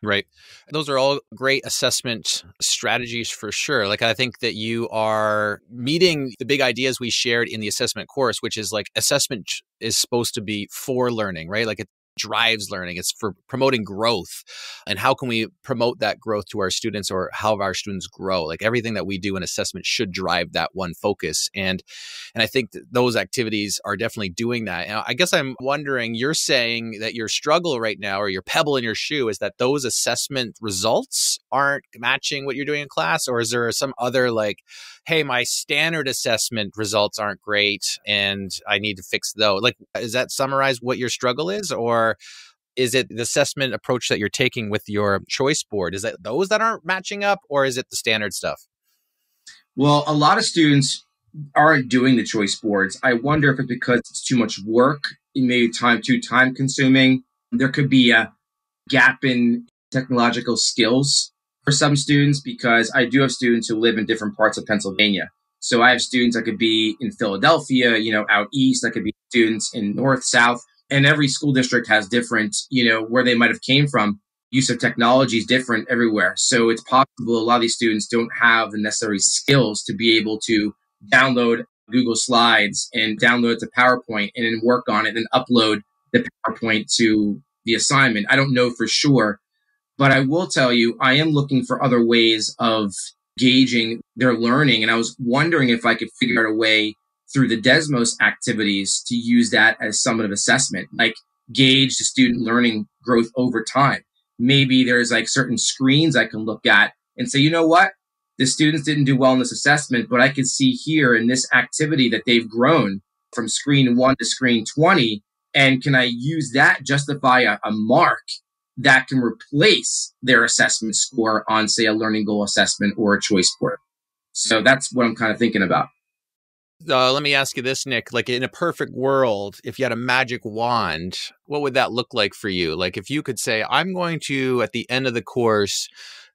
Speaker 3: Right. Those are all great assessment strategies for sure. Like, I think that you are meeting the big ideas we shared in the assessment course, which is like assessment is supposed to be for learning, right? Like it drives learning. It's for promoting growth. And how can we promote that growth to our students, or how our students grow? Like everything that we do in assessment should drive that one focus. And I think that those activities are definitely doing that. And I guess I'm wondering, you're saying that your struggle right now, or your pebble in your shoe, is that those assessment results aren't matching what you're doing in class? Or is there some other like, hey, my standard assessment results aren't great and I need to fix those? Like, is that summarize what your struggle is? Or is it the assessment approach that you're taking with your choice board? Is that those that aren't matching up, or is it the standard stuff?
Speaker 1: Well, a lot of students aren't doing the choice boards. I wonder if it's because it's too much work, it may be too time consuming. There could be a gap in technological skills for some students, because I do have students who live in different parts of Pennsylvania. So I have students that could be in Philadelphia, out east. That could be students in north, south, and every school district has different, where they might have came from. Use of technology is different everywhere. So it's possible a lot of these students don't have the necessary skills to be able to download Google Slides and download it to PowerPoint and then work on it and upload the PowerPoint to the assignment. I don't know for sure, but I will tell you, I am looking for other ways of gauging their learning. And I was wondering if I could figure out a way through the Desmos activities to use that as summative assessment, like gauge the student learning growth over time. Maybe there's like certain screens I can look at and say, you know what? The students didn't do well in this assessment, but I can see here in this activity that they've grown from screen 1 to screen 20. And can I use that justify a mark that can replace their assessment score on, say, a learning goal assessment or a choice board? So that's what I'm kind of thinking about.
Speaker 3: Let me ask you this, Nick. Like, in a perfect world, if you had a magic wand, what would that look like for you? Like, if you could say, I'm going to, at the end of the course,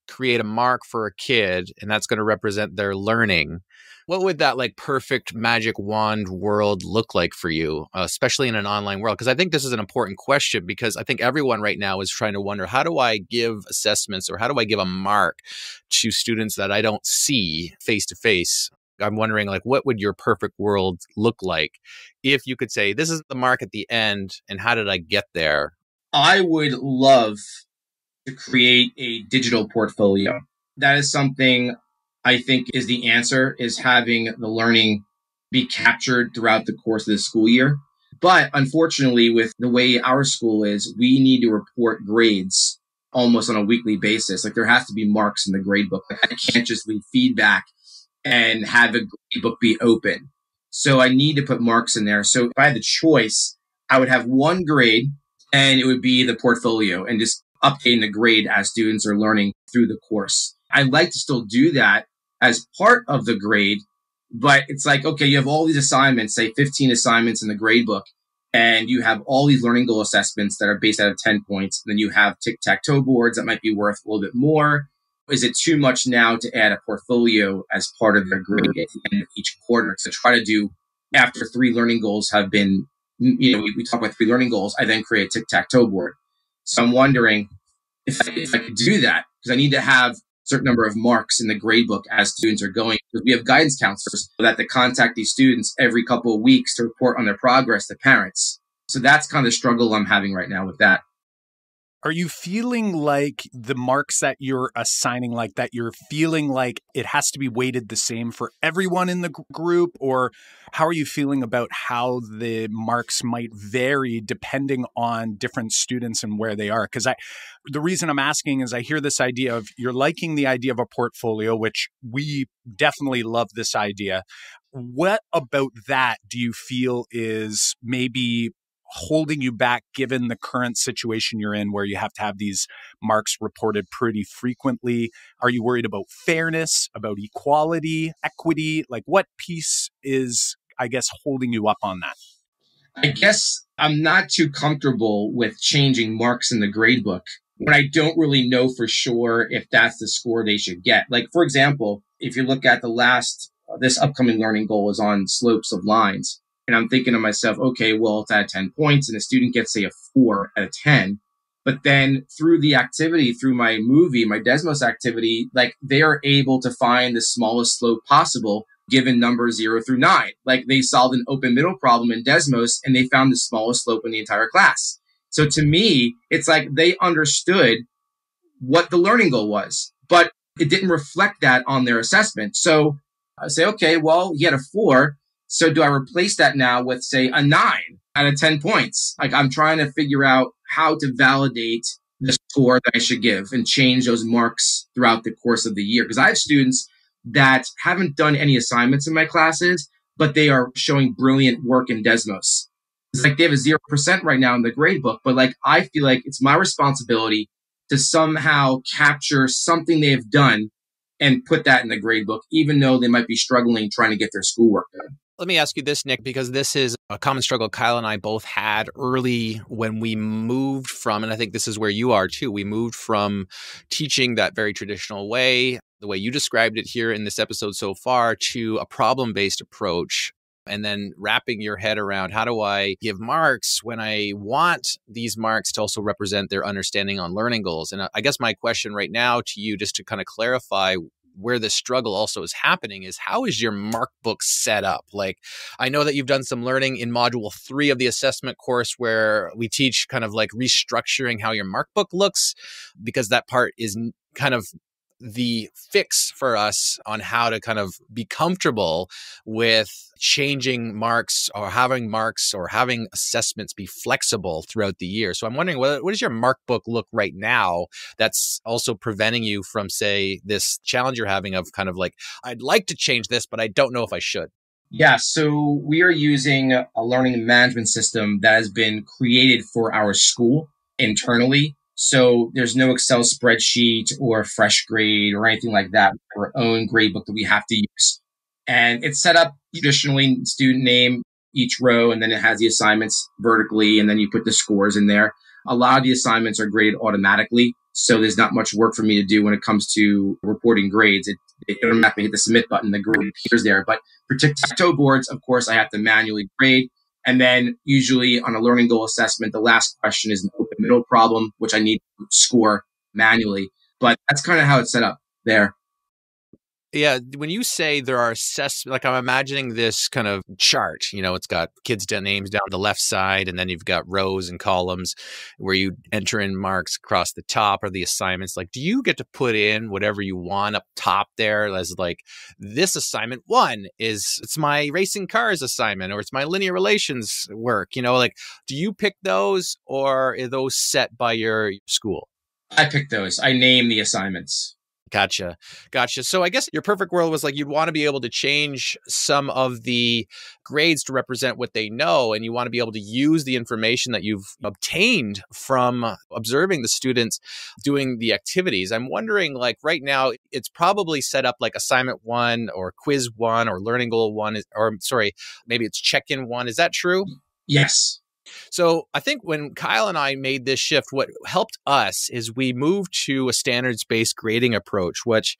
Speaker 3: create a mark for a kid, and that's going to represent their learning, what would that like perfect magic wand world look like for you, especially in an online world? Because I think this is an important question, because I think everyone right now is trying to wonder, how do I give assessments, or how do I give a mark to students that I don't see face to face? I'm wondering, like, what would your perfect world look like if you could say, this is the mark at the end, and how did I get there?
Speaker 1: I would love to create a digital portfolio. That is something I think is the answer, is having the learning be captured throughout the course of the school year. But unfortunately, with the way our school is, we need to report grades almost on a weekly basis. Like, there has to be marks in the grade book. Like, I can't just leave feedback and have a grade book be open. So I need to put marks in there. So if I had the choice, I would have one grade and it would be the portfolio, and just updating the grade as students are learning through the course. I'd like to still do that as part of the grade, but it's like, okay, you have all these assignments, say 15 assignments in the grade book, and you have all these learning goal assessments that are based out of 10 points. And then you have tic-tac-toe boards that might be worth a little bit more. Is it too much now to add a portfolio as part of their grade at the end of each quarter? So try to do, after 3 learning goals have been, we talk about 3 learning goals, I then create a tic-tac-toe board. So I'm wondering if I could do that, because I need to have a certain number of marks in the grade book as students are going. Because we have guidance counselors that they contact these students every couple of weeks to report on their progress to parents. So that's kind of the struggle I'm having right now with that.
Speaker 2: Are you feeling like the marks that you're assigning, like that you're feeling like it has to be weighted the same for everyone in the group? Or how are you feeling about how the marks might vary depending on different students and where they are? Because the reason I'm asking is I hear this idea of, you're liking the idea of a portfolio, which we definitely love this idea. What about that do you feel is maybe holding you back, given the current situation you're in, where you have to have these marks reported pretty frequently? Are you worried about fairness, about equality, equity? Like, what piece is, I guess, holding you up on that?
Speaker 1: I guess I'm not too comfortable with changing marks in the grade book when I don't really know for sure if that's the score they should get. Like, for example, if you look at this upcoming learning goal is on slopes of lines. And I'm thinking to myself, okay, well, it's at 10 points and the student gets, say, a 4 out of 10. But then through the activity, through my movie, my Desmos activity, like, they are able to find the smallest slope possible given numbers 0 through 9. Like, they solved an open middle problem in Desmos and they found the smallest slope in the entire class. So to me, it's like they understood what the learning goal was, but it didn't reflect that on their assessment. So I say, okay, well, he had a 4. So do I replace that now with, say, a 9 out of 10 points? Like, I'm trying to figure out how to validate the score that I should give and change those marks throughout the course of the year. Because I have students that haven't done any assignments in my classes, but they are showing brilliant work in Desmos. It's like they have a 0% right now in the grade book, but like, I feel like it's my responsibility to somehow capture something they've done and put that in the grade book, even though they might be struggling trying to get their schoolwork done.
Speaker 3: Let me ask you this, Nick, because this is a common struggle Kyle and I both had early when we moved from, and I think this is where you are too, we moved from teaching that very traditional way, the way you described it here in this episode so far, to a problem-based approach. And then wrapping your head around, how do I give marks when I want these marks to also represent their understanding on learning goals? And I guess my question right now to you, just to kind of clarify where the struggle also is happening, is how is your mark book set up? Like, I know that you've done some learning in module 3 of the assessment course where we teach kind of like restructuring how your mark book looks, because that part is kind of the fix for us on how to kind of be comfortable with changing marks or having assessments be flexible throughout the year. So I'm wondering, what does your mark book look right now that's also preventing you from, say, this challenge you're having of kind of like, I'd like to change this, but I don't know if I should?
Speaker 1: Yeah, so we are using a learning management system that has been created for our school internally. So there's no Excel spreadsheet or fresh grade or anything like that. Our own grade book that we have to use. And it's set up traditionally, student name, each row, and then it has the assignments vertically, and then you put the scores in there. A lot of the assignments are graded automatically, so there's not much work for me to do when it comes to reporting grades. It automatically hit the submit button, the grade appears there. But for tic-tac-toe boards, of course, I have to manually grade. And then usually on a learning goal assessment, the last question is an open middle problem, which I need to score manually. But that's kind of how it's set up there.
Speaker 3: Yeah, when you say there are assessments, like I'm imagining this kind of chart, it's got kids' names down the left side, and then you've got rows and columns where you enter in marks across the top or the assignments. Like, do you get to put in whatever you want up top there as like, this assignment 1 it's my racing cars assignment, or it's my linear relations work, like, do you pick those, or are those set by your school?
Speaker 1: I pick those. I name the assignments.
Speaker 3: Gotcha. So I guess your perfect world was like, you'd want to be able to change some of the grades to represent what they know. And you want to be able to use the information that you've obtained from observing the students doing the activities. I'm wondering, like right now, it's probably set up like assignment 1 or quiz 1 or learning goal 1, maybe it's check-in 1. Is that true?
Speaker 1: Yes.
Speaker 3: So I think when Kyle and I made this shift, what helped us is we moved to a standards-based grading approach, which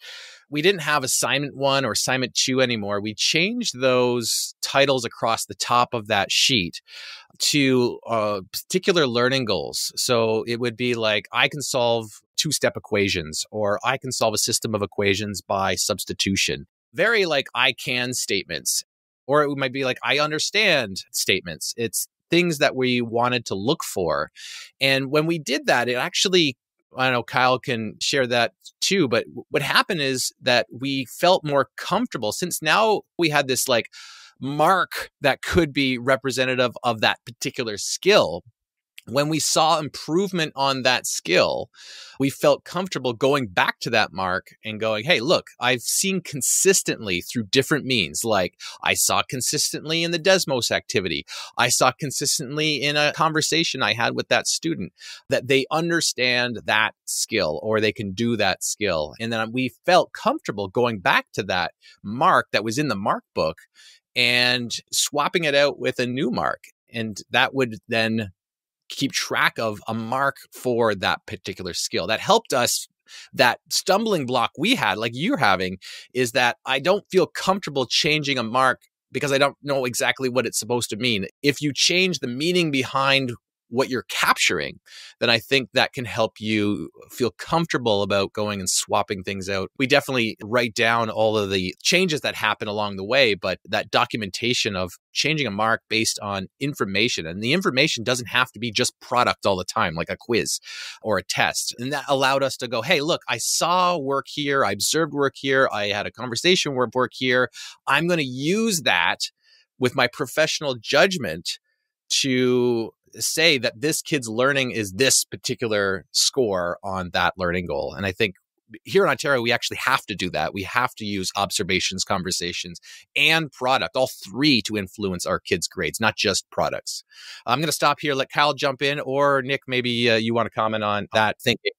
Speaker 3: we didn't have assignment 1 or assignment 2 anymore. We changed those titles across the top of that sheet to particular learning goals. So it would be like, I can solve 2-step equations, or I can solve a system of equations by substitution. Very like I can statements. Or it might be like, I understand statements. It's things that we wanted to look for. And when we did that, it actually, I don't know, Kyle can share that too, but what happened is that we felt more comfortable, since now we had this like mark that could be representative of that particular skill. When we saw improvement on that skill, we felt comfortable going back to that mark and going, hey, look, I've seen consistently through different means. Like I saw consistently in the Desmos activity. I saw consistently in a conversation I had with that student that they understand that skill, or they can do that skill. And then we felt comfortable going back to that mark that was in the mark book and swapping it out with a new mark. And that would then keep track of a mark for that particular skill. That helped us. That stumbling block we had, like you're having, is that I don't feel comfortable changing a mark because I don't know exactly what it's supposed to mean. If you change the meaning behind what you're capturing, then I think that can help you feel comfortable about going and swapping things out. We definitely write down all of the changes that happen along the way, but that documentation of changing a mark based on information, and the information doesn't have to be just product all the time, like a quiz or a test. And that allowed us to go, hey, look, I saw work here, I observed work here, I had a conversation with work here. I'm going to use that with my professional judgment to say that this kid's learning is this particular score on that learning goal. And I think here in Ontario, we actually have to do that. We have to use observations, conversations, and product, all three, to influence our kids' grades, not just products. I'm going to stop here, let Kyle jump in, or Nick, maybe you want to comment on that thinking.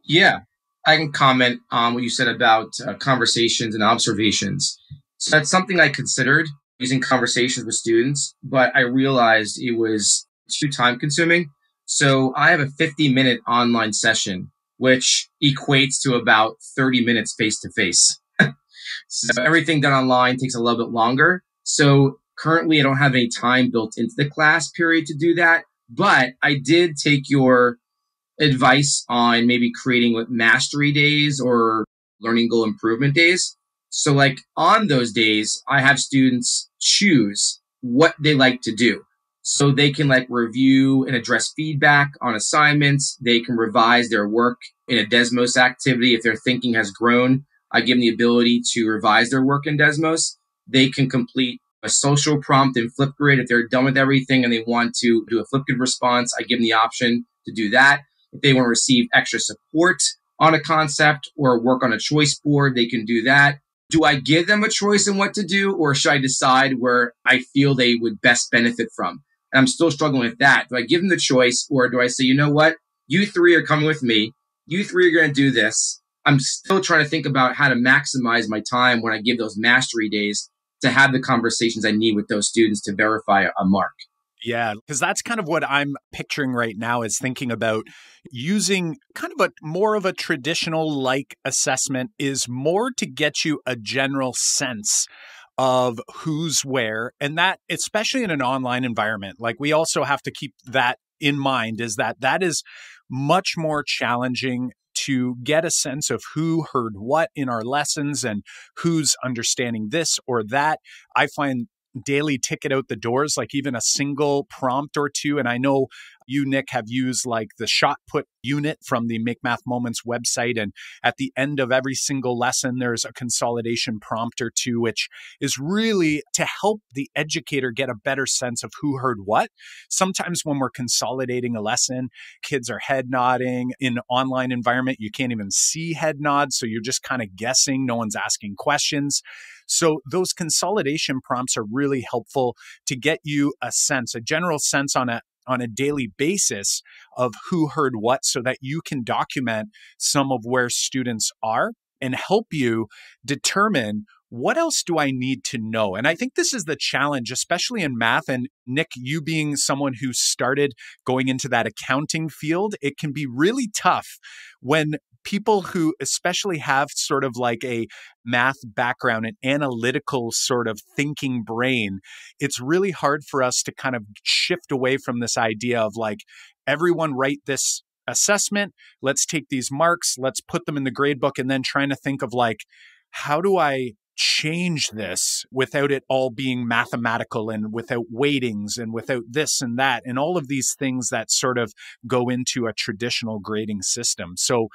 Speaker 1: Yeah. I can comment on what you said about conversations and observations. So that's something I considered using conversations with students, but I realized it was too time consuming. So I have a 50-minute online session, which equates to about 30 minutes face to face. So everything done online takes a little bit longer. So currently I don't have any time built into the class period to do that. But I did take your advice on maybe creating mastery days or learning goal improvement days. So like on those days, I have students choose what they like to do. So they can like review and address feedback on assignments. They can revise their work in a Desmos activity. If their thinking has grown, I give them the ability to revise their work in Desmos. They can complete a social prompt in Flipgrid. If they're done with everything and they want to do a Flipgrid response, I give them the option to do that. If they want to receive extra support on a concept or work on a choice board, they can do that. Do I give them a choice in what to do, or should I decide where I feel they would best benefit from? And I'm still struggling with that. Do I give them the choice, or do I say, you know what? You three are coming with me. You three are going to do this. I'm still trying to think about how to maximize my time when I give those mastery days to have the conversations I need with those students to verify a mark.
Speaker 2: Yeah, because that's kind of what I'm picturing right now, is thinking about using kind of a more of a traditional like assessment is more to get you a general sense of who's where. And that, especially in an online environment, like we also have to keep that in mind, is that is much more challenging to get a sense of who heard what in our lessons and who's understanding this or that. I find daily ticket out the doors, like even a single prompt or two. And I know you, Nick, have used like the shot put unit from the Make Math Moments website. And at the end of every single lesson, there's a consolidation prompt or two, which is really to help the educator get a better sense of who heard what. Sometimes when we're consolidating a lesson, kids are head nodding. In an online environment, you can't even see head nods. So you're just kind of guessing. No one's asking questions. So those consolidation prompts are really helpful to get you a sense, a general sense on a daily basis of who heard what, so that you can document some of where students are and help you determine what else do I need to know. And I think this is the challenge, especially in math. And Nick, you being someone who started going into that accounting field, it can be really tough when people who especially have sort of like a math background, an analytical sort of thinking brain, it's really hard for us to kind of shift away from this idea of like, everyone write this assessment, let's take these marks, let's put them in the grade book, and then trying to think of like, how do I change this without it all being mathematical and without weightings and without this and that and all of these things that sort of go into a traditional grading system. So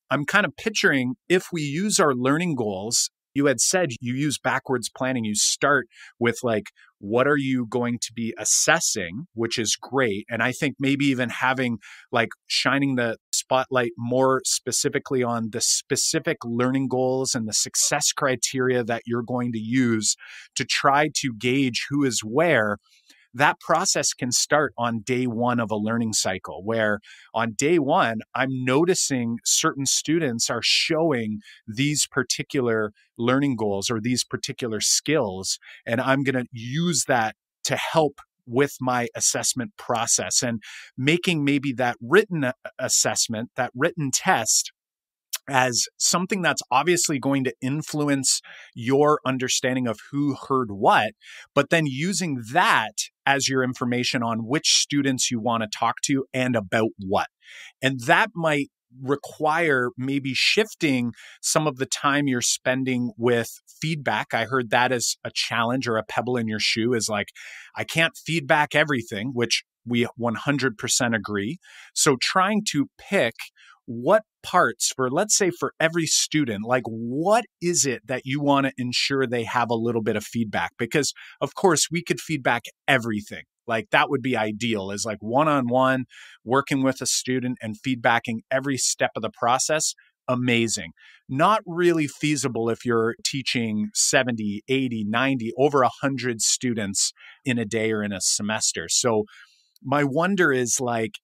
Speaker 2: I'm kind of picturing, if we use our learning goals, you had said you use backwards planning. You start with like, what are you going to be assessing, which is great. And I think maybe even having like shining the spotlight more specifically on the specific learning goals and the success criteria that you're going to use to try to gauge who is where. That process can start on day one of a learning cycle, where on day one, I'm noticing certain students are showing these particular learning goals or these particular skills, and I'm going to use that to help with my assessment process and making maybe that written assessment, that written test, as something that's obviously going to influence your understanding of who heard what, but then using that as your information on which students you want to talk to and about what. And that might require maybe shifting some of the time you're spending with feedback. I heard that as a challenge or a pebble in your shoe, is like, I can't feedback everything, which we 100% agree. So trying to pick what parts for, let's say for every student, like what is it that you want to ensure they have a little bit of feedback? Because of course we could feedback everything. Like that would be ideal, is like one-on-one working with a student and feedbacking every step of the process. Amazing. Not really feasible if you're teaching 70, 80, 90, over 100 students in a day or in a semester. So my wonder is like,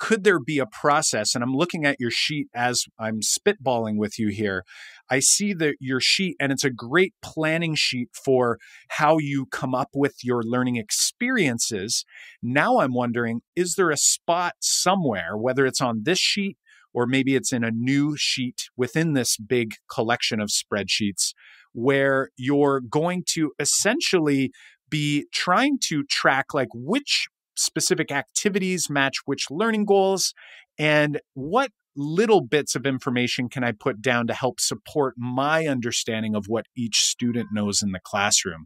Speaker 2: could there be a process? And I'm looking at your sheet as I'm spitballing with you here. I see your sheet, and it's a great planning sheet for how you come up with your learning experiences. Now I'm wondering, is there a spot somewhere, whether it's on this sheet or maybe it's in a new sheet within this big collection of spreadsheets, where you're going to essentially be trying to track like which specific activities match which learning goals, and what little bits of information can I put down to help support my understanding of what each student knows in the classroom.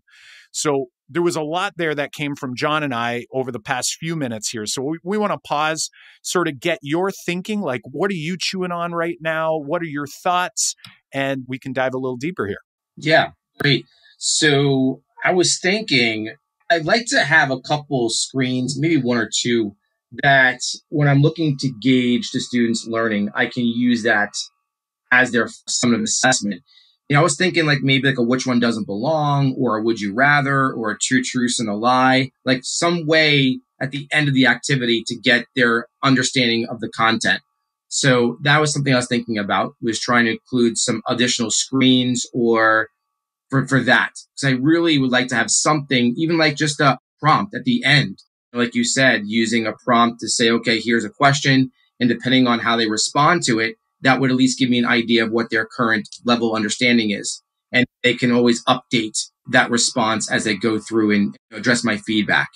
Speaker 2: So there was a lot there that came from John and I over the past few minutes here. So we want to pause, sort of get your thinking, like what are you chewing on right now? What are your thoughts? And we can dive a little deeper here.
Speaker 1: Yeah, great. So I was thinking I'd like to have a couple screens, maybe one or two, that when I'm looking to gauge the students' learning, I can use that as their summative assessment. I was thinking like maybe like a which one doesn't belong, or a would you rather, or a two truths and a lie, like some way at the end of the activity to get their understanding of the content. So that was something I was thinking about, was trying to include some additional screens or for that. Because I really would like to have something, even like just a prompt at the end. Like you said, using a prompt to say, okay, here's a question. And depending on how they respond to it, that would at least give me an idea of what their current level of understanding is. And they can always update that response as they go through and address my feedback.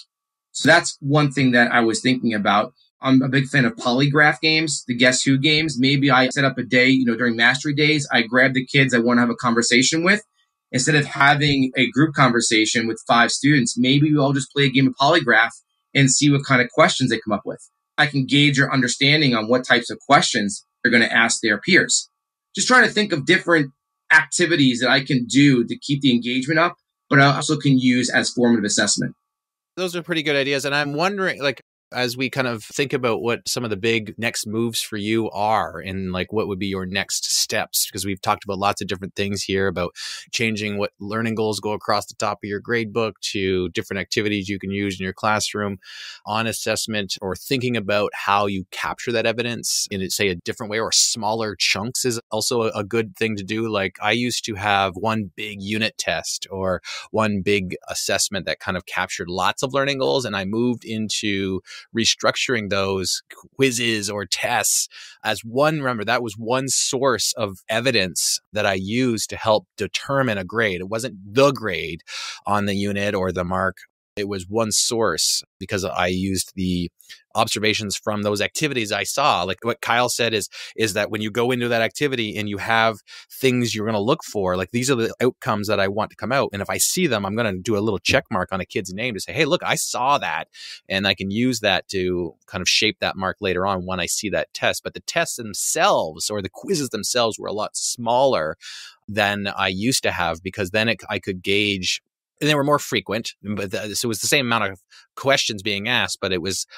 Speaker 1: So that's one thing that I was thinking about. I'm a big fan of polygraph games, the Guess Who games. Maybe I set up a day, during mastery days, I grab the kids I want to have a conversation with. Instead of having a group conversation with 5 students, maybe we all just play a game of polygraph and see what kind of questions they come up with. I can gauge your understanding on what types of questions they're going to ask their peers. Just trying to think of different activities that I can do to keep the engagement up, but I also can use as formative assessment.
Speaker 3: Those are pretty good ideas. And I'm wondering, like, as we kind of think about what some of the big next moves for you are and like what would be your next steps, because we've talked about lots of different things here about changing what learning goals go across the top of your grade book to different activities you can use in your classroom on assessment, or thinking about how you capture that evidence in, say, a different way, or smaller chunks is also a good thing to do. Like I used to have one big unit test or one big assessment that kind of captured lots of learning goals, and I moved into restructuring those quizzes or tests as one. Remember, that was one source of evidence that I used to help determine a grade. It wasn't the grade on the unit or the mark. It was one source because I used the observations from those activities I saw. Like what Kyle said is that when you go into that activity and you have things you're going to look for, like these are the outcomes that I want to come out. And if I see them, I'm going to do a little check mark on a kid's name to say, hey, look, I saw that. And I can use that to kind of shape that mark later on when I see that test. But the tests themselves or the quizzes themselves were a lot smaller than I used to have, because then I could gauge. And they were more frequent, but so it was the same amount of questions being asked, but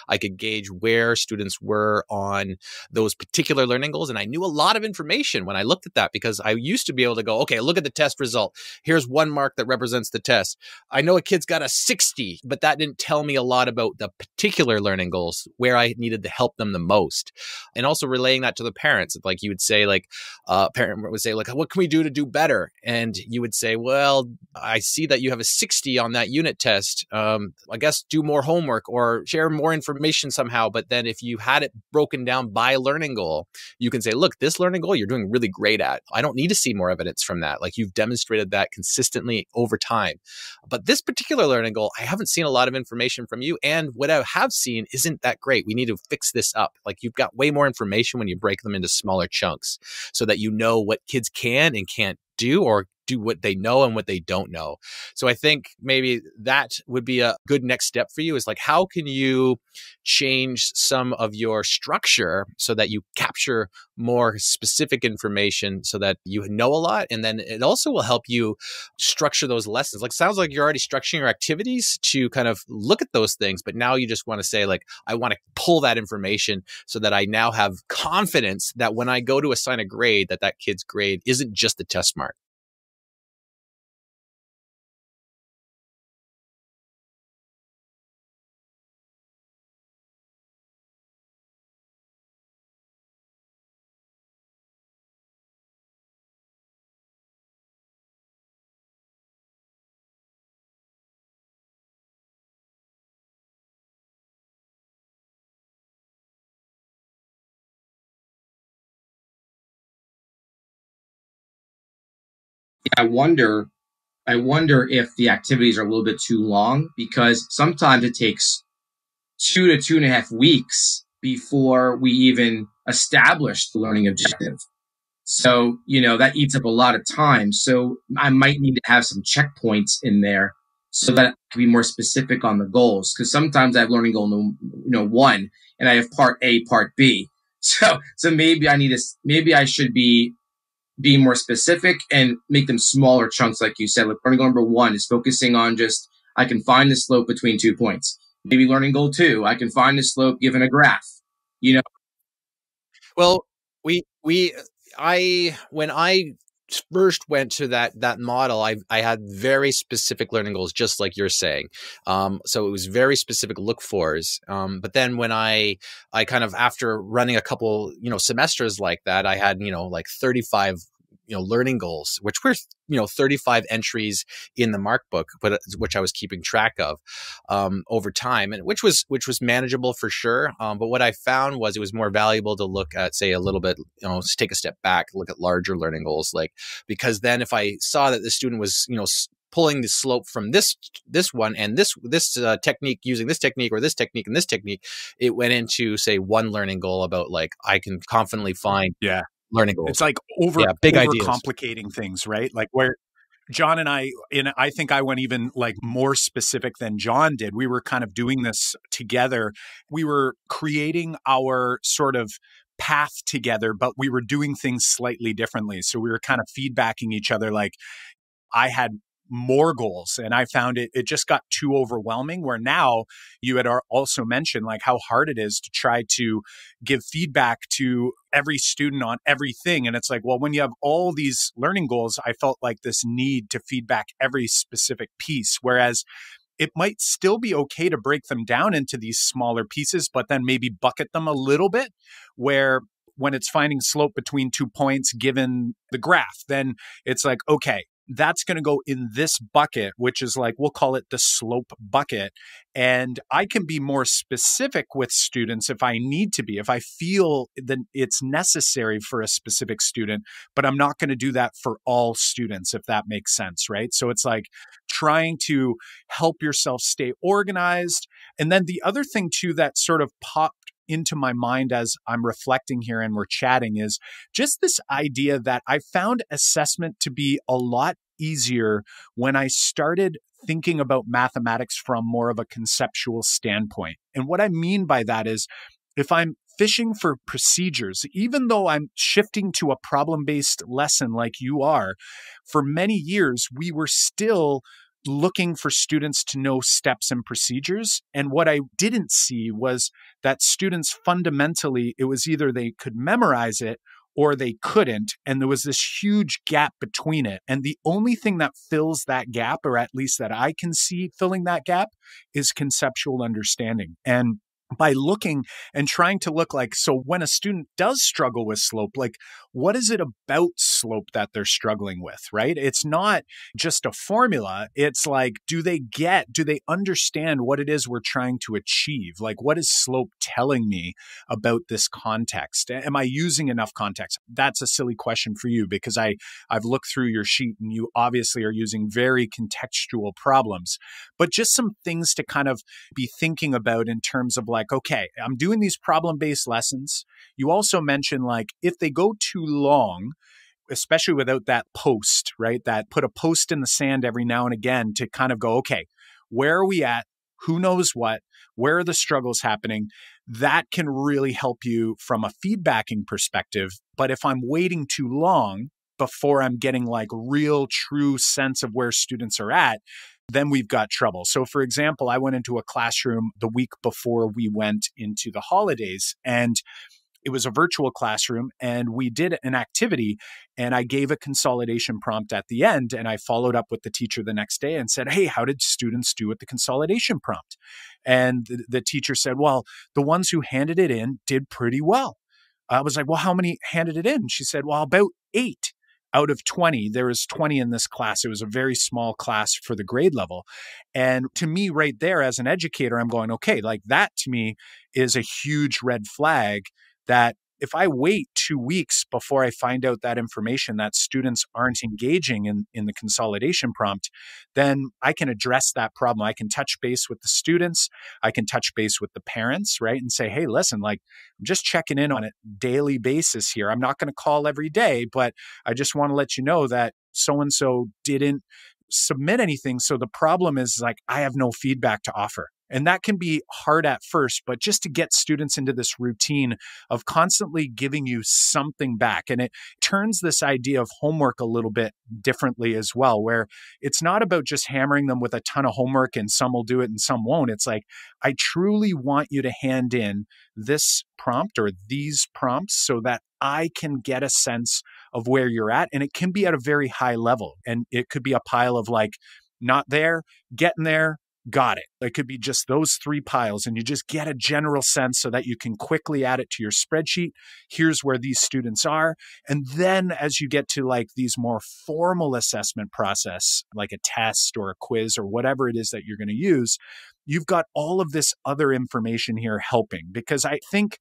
Speaker 3: I could gauge where students were on those particular learning goals. And I knew a lot of information when I looked at that, because I used to be able to go, okay, look at the test result. Here's one mark that represents the test. I know a kid's got a 60, but that didn't tell me a lot about the particular learning goals where I needed to help them the most. And also relaying that to the parents. Like you would say, like a parent would say, like, what can we do to do better? And you would say, well, I see that you have a 60 on that unit test. I guess do more homework or share more information somehow. But then if you had it broken down by learning goal, you can say, look, this learning goal you're doing really great at. I don't need to see more evidence from that. Like you've demonstrated that consistently over time. But this particular learning goal, I haven't seen a lot of information from you. And what I have seen isn't that great. We need to fix this up. Like you've got way more information when you break them into smaller chunks so that you know what kids can and can't do, or do what they know and what they don't know. So I think maybe that would be a good next step for you, is like, how can you change some of your structure so that you capture more specific information so that you know a lot? And then it also will help you structure those lessons. Like, sounds like you're already structuring your activities to kind of look at those things, but now you just want to say, like, I want to pull that information so that I now have confidence that when I go to assign a grade, that kid's grade isn't just the test mark.
Speaker 1: I wonder if the activities are a little bit too long, because sometimes it takes 2 to 2.5 weeks before we even establish the learning objective. So, that eats up a lot of time. So I might need to have some checkpoints in there so that I can be more specific on the goals. Because sometimes I have learning goal, 1, and I have part A, part B. So maybe maybe I should be more specific and make them smaller chunks, like you said. Like learning goal number 1 is focusing on just, I can find the slope between 2 points. Maybe learning goal 2, I can find the slope given a graph.
Speaker 3: Well, when I first went to that model, I had very specific learning goals, just like you're saying. So it was very specific look fors. But then when I kind of, after running a couple, semesters like that, I had, like 35 learning goals, which were 35 entries in the mark book, but which I was keeping track of over time, and which was manageable for sure. But what I found was it was more valuable to look at, say, a little bit, take a step back, look at larger learning goals, because then if I saw that the student was pulling the slope from this one and this technique, using this technique or this technique and this technique, it went into, say, one learning goal about, like, I can confidently find learning goals.
Speaker 2: It's like
Speaker 3: big
Speaker 2: overcomplicating things, right? Like where John and I think I went even like more specific than John did. We were kind of doing this together. We were creating our sort of path together, but we were doing things slightly differently. So we were kind of feedbacking each other. Like I had more goals and I found it just got too overwhelming, where now you had also mentioned like how hard it is to try to give feedback to every student on everything. And it's like, well, when you have all these learning goals, I felt like this need to feedback every specific piece, whereas it might still be okay to break them down into these smaller pieces, but then maybe bucket them a little bit, where when it's finding slope between 2 points given the graph, then it's like, okay, that's going to go in this bucket, which is like, we'll call it the slope bucket. And I can be more specific with students if I need to be, if I feel that it's necessary for a specific student, but I'm not going to do that for all students, if that makes sense, right? So it's like trying to help yourself stay organized. And then the other thing too that sort of popped into my mind as I'm reflecting here and we're chatting is just this idea that I found assessment to be a lot easier when I started thinking about mathematics from more of a conceptual standpoint. And what I mean by that is, if I'm fishing for procedures, even though I'm shifting to a problem-based lesson like you are, for many years, we were still looking for students to know steps and procedures. And what I didn't see was that students fundamentally, it was either they could memorize it or they couldn't. And there was this huge gap between it. And the only thing that fills that gap, or at least that I can see filling that gap, is conceptual understanding. And by looking and trying to look like, so when a student does struggle with slope, like what is it about slope that they're struggling with, right? It's not just a formula. It's like, do they understand what it is we're trying to achieve? Like, what is slope telling me about this context? Am I using enough context? That's a silly question for you, because I've looked through your sheet and you obviously are using very contextual problems, but just some things to kind of be thinking about in terms of like, okay, I'm doing these problem-based lessons. You also mentioned like if they go too long, especially without that post, right? That put a post in the sand every now and again to kind of go, okay, where are we at? Who knows what? Where are the struggles happening? That can really help you from a feedbacking perspective. But if I'm waiting too long before I'm getting like real true sense of where students are at, then we've got trouble. So for example, I went into a classroom the week before we went into the holidays, and it was a virtual classroom, and we did an activity, and I gave a consolidation prompt at the end, and I followed up with the teacher the next day and said, hey, how did students do with the consolidation prompt? And the teacher said, well, the ones who handed it in did pretty well. I was like, well, how many handed it in? She said, well, about 8 out of 20. There was 20 in this class. It was a very small class for the grade level. And to me right there as an educator, I'm going, okay, like that to me is a huge red flag that if I wait 2 weeks before I find out that information that students aren't engaging in the consolidation prompt, then I can address that problem. I can touch base with the students. I can touch base with the parents, right? And say, hey, listen, like, I'm just checking in on a daily basis here. I'm not going to call every day, but I just want to let you know that so-and-so didn't submit anything. So the problem is, like, I have no feedback to offer. And that can be hard at first, but just to get students into this routine of constantly giving you something back. And it turns this idea of homework a little bit differently as well, where it's not about just hammering them with a ton of homework and some will do it and some won't. It's like, I truly want you to hand in this prompt or these prompts so that I can get a sense of where you're at. And it can be at a very high level. And it could be a pile of like, not there, getting there, got it. It could be just those 3 piles, and you just get a general sense so that you can quickly add it to your spreadsheet. Here's where these students are. And then as you get to like these more formal assessment process, like a test or a quiz or whatever it is that you're going to use, you've got all of this other information here helping. Because I think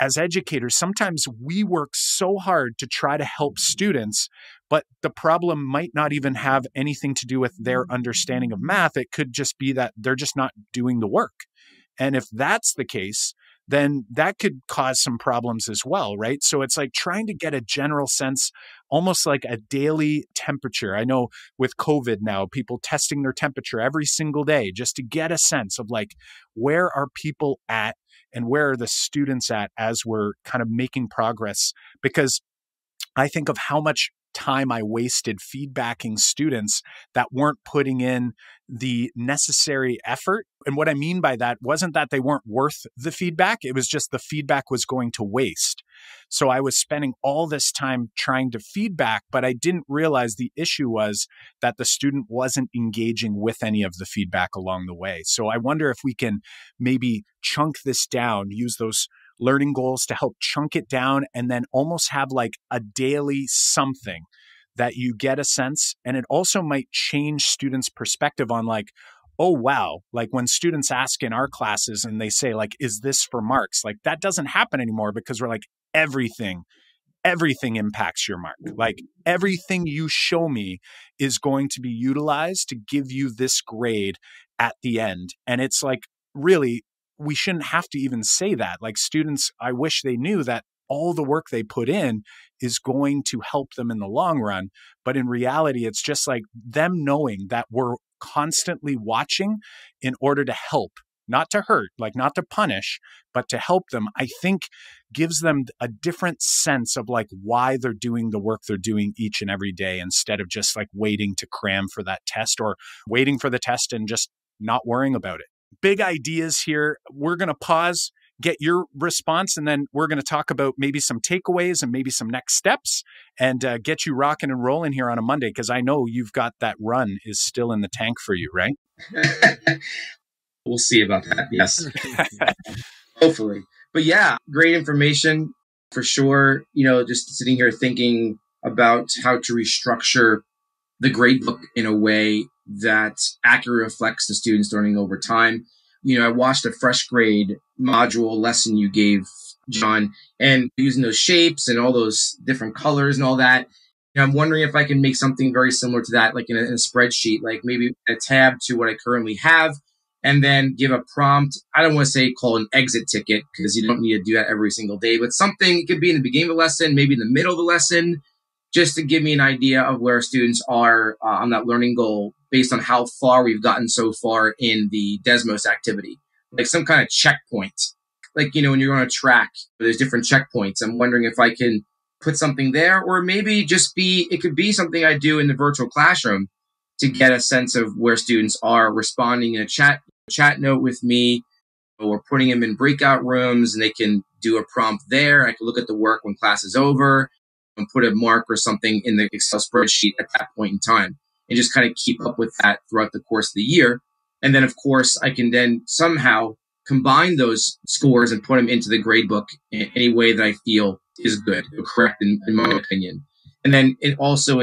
Speaker 2: as educators, sometimes we work so hard to try to help students, but the problem might not even have anything to do with their understanding of math. It could just be that they're just not doing the work. And if that's the case, then that could cause some problems as well, right? So it's like trying to get a general sense, almost like a daily temperature. I know with COVID now, people testing their temperature every single day just to get a sense of like, where are people at and where are the students at as we're kind of making progress? Because I think of how much time I wasted feedbacking students that weren't putting in the necessary effort. And what I mean by that wasn't that they weren't worth the feedback. It was just the feedback was going to waste. So I was spending all this time trying to feedback, but I didn't realize the issue was that the student wasn't engaging with any of the feedback along the way. So I wonder if we can maybe chunk this down, use those learning goals to help chunk it down, and then almost have like a daily something that you get a sense. And it also might change students' perspective on like, oh, wow, like when students ask in our classes and they say like, is this for marks? Like that doesn't happen anymore because we're like, everything impacts your mark. Like everything you show me is going to be utilized to give you this grade at the end. And it's like, really, we shouldn't have to even say that. Like students, I wish they knew that all the work they put in is going to help them in the long run. But in reality, it's just like them knowing that we're constantly watching in order to help, not to hurt, like not to punish, but to help them, I think gives them a different sense of like why they're doing the work they're doing each and every day, instead of just like waiting to cram for that test or waiting for the test and just not worrying about it. Big ideas here. We're going to pause, get your response, and then we're going to talk about maybe some takeaways and maybe some next steps and get you rocking and rolling here on a Monday, because I know you've got that run is still in the tank for you, right?
Speaker 1: We'll see about that. Yes. Hopefully. But yeah, great information for sure. Just sitting here thinking about how to restructure the gradebook in a way that accurately reflects the students' learning over time. I watched a fresh grade module lesson you gave, John, and using those shapes and all those different colors and all that. I'm wondering if I can make something very similar to that, like in a spreadsheet, like maybe a tab to what I currently have, and then give a prompt. I don't want to say call an exit ticket because you don't need to do that every single day, but something, it could be in the beginning of the lesson, maybe in the middle of the lesson, just to give me an idea of where students are on that learning goal based on how far we've gotten so far in the Desmos activity. Like some kind of checkpoint. Like, when you're on a track, there's different checkpoints. I'm wondering if I can put something there, or maybe it could be something I do in the virtual classroom to get a sense of where students are responding in a chat note with me, or putting them in breakout rooms and they can do a prompt there. I can look at the work when class is over and put a mark or something in the Excel spreadsheet at that point in time, and just kind of keep up with that throughout the course of the year. And then, of course, I can then somehow combine those scores and put them into the gradebook in any way that I feel is good or correct in my opinion. And then also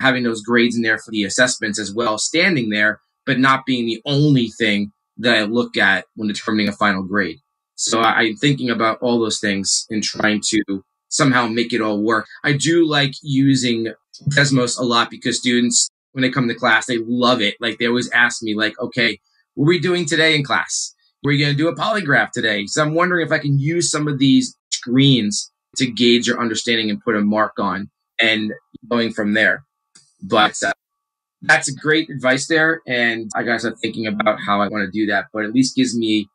Speaker 1: having those grades in there for the assessments as well, standing there, but not being the only thing that I look at when determining a final grade. So I'm thinking about all those things and trying to somehow make it all work. I do like using Desmos a lot because students, when they come to class, they love it. Like they always ask me like, okay, what are we doing today in class? We're going to do a polygraph today. So I'm wondering if I can use some of these screens to gauge your understanding and put a mark on and going from there. But that's a great advice there. And I got to start thinking about how I want to do that, but at least gives me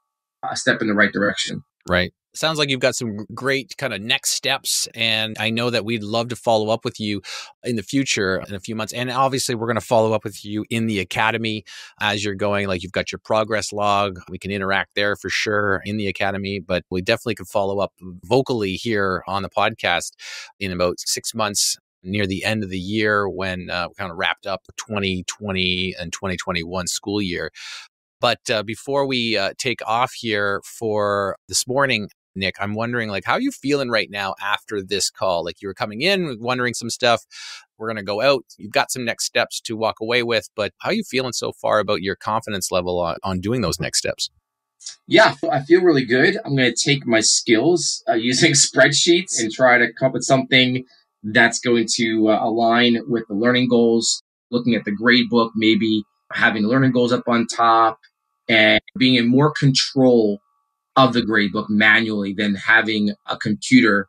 Speaker 1: a step in the right direction.
Speaker 3: Right. Sounds like you've got some great kind of next steps. And I know that we'd love to follow up with you in the future in a few months. And obviously, we're going to follow up with you in the academy as you're going. Like you've got your progress log. We can interact there for sure in the academy, but we definitely could follow up vocally here on the podcast in about 6 months near the end of the year when we kind of wrapped up 2020 and 2021 school year. But before we take off here for this morning, Nick, I'm wondering, like, how are you feeling right now after this call? Like you were coming in, wondering some stuff. We're going to go out. You've got some next steps to walk away with, but how are you feeling so far about your confidence level on doing those next steps?
Speaker 1: Yeah, I feel really good. I'm going to take my skills using spreadsheets and try to come up with something that's going to align with the learning goals, looking at the grade book, maybe having the learning goals up on top and being in more control of the grade book manually than having a computer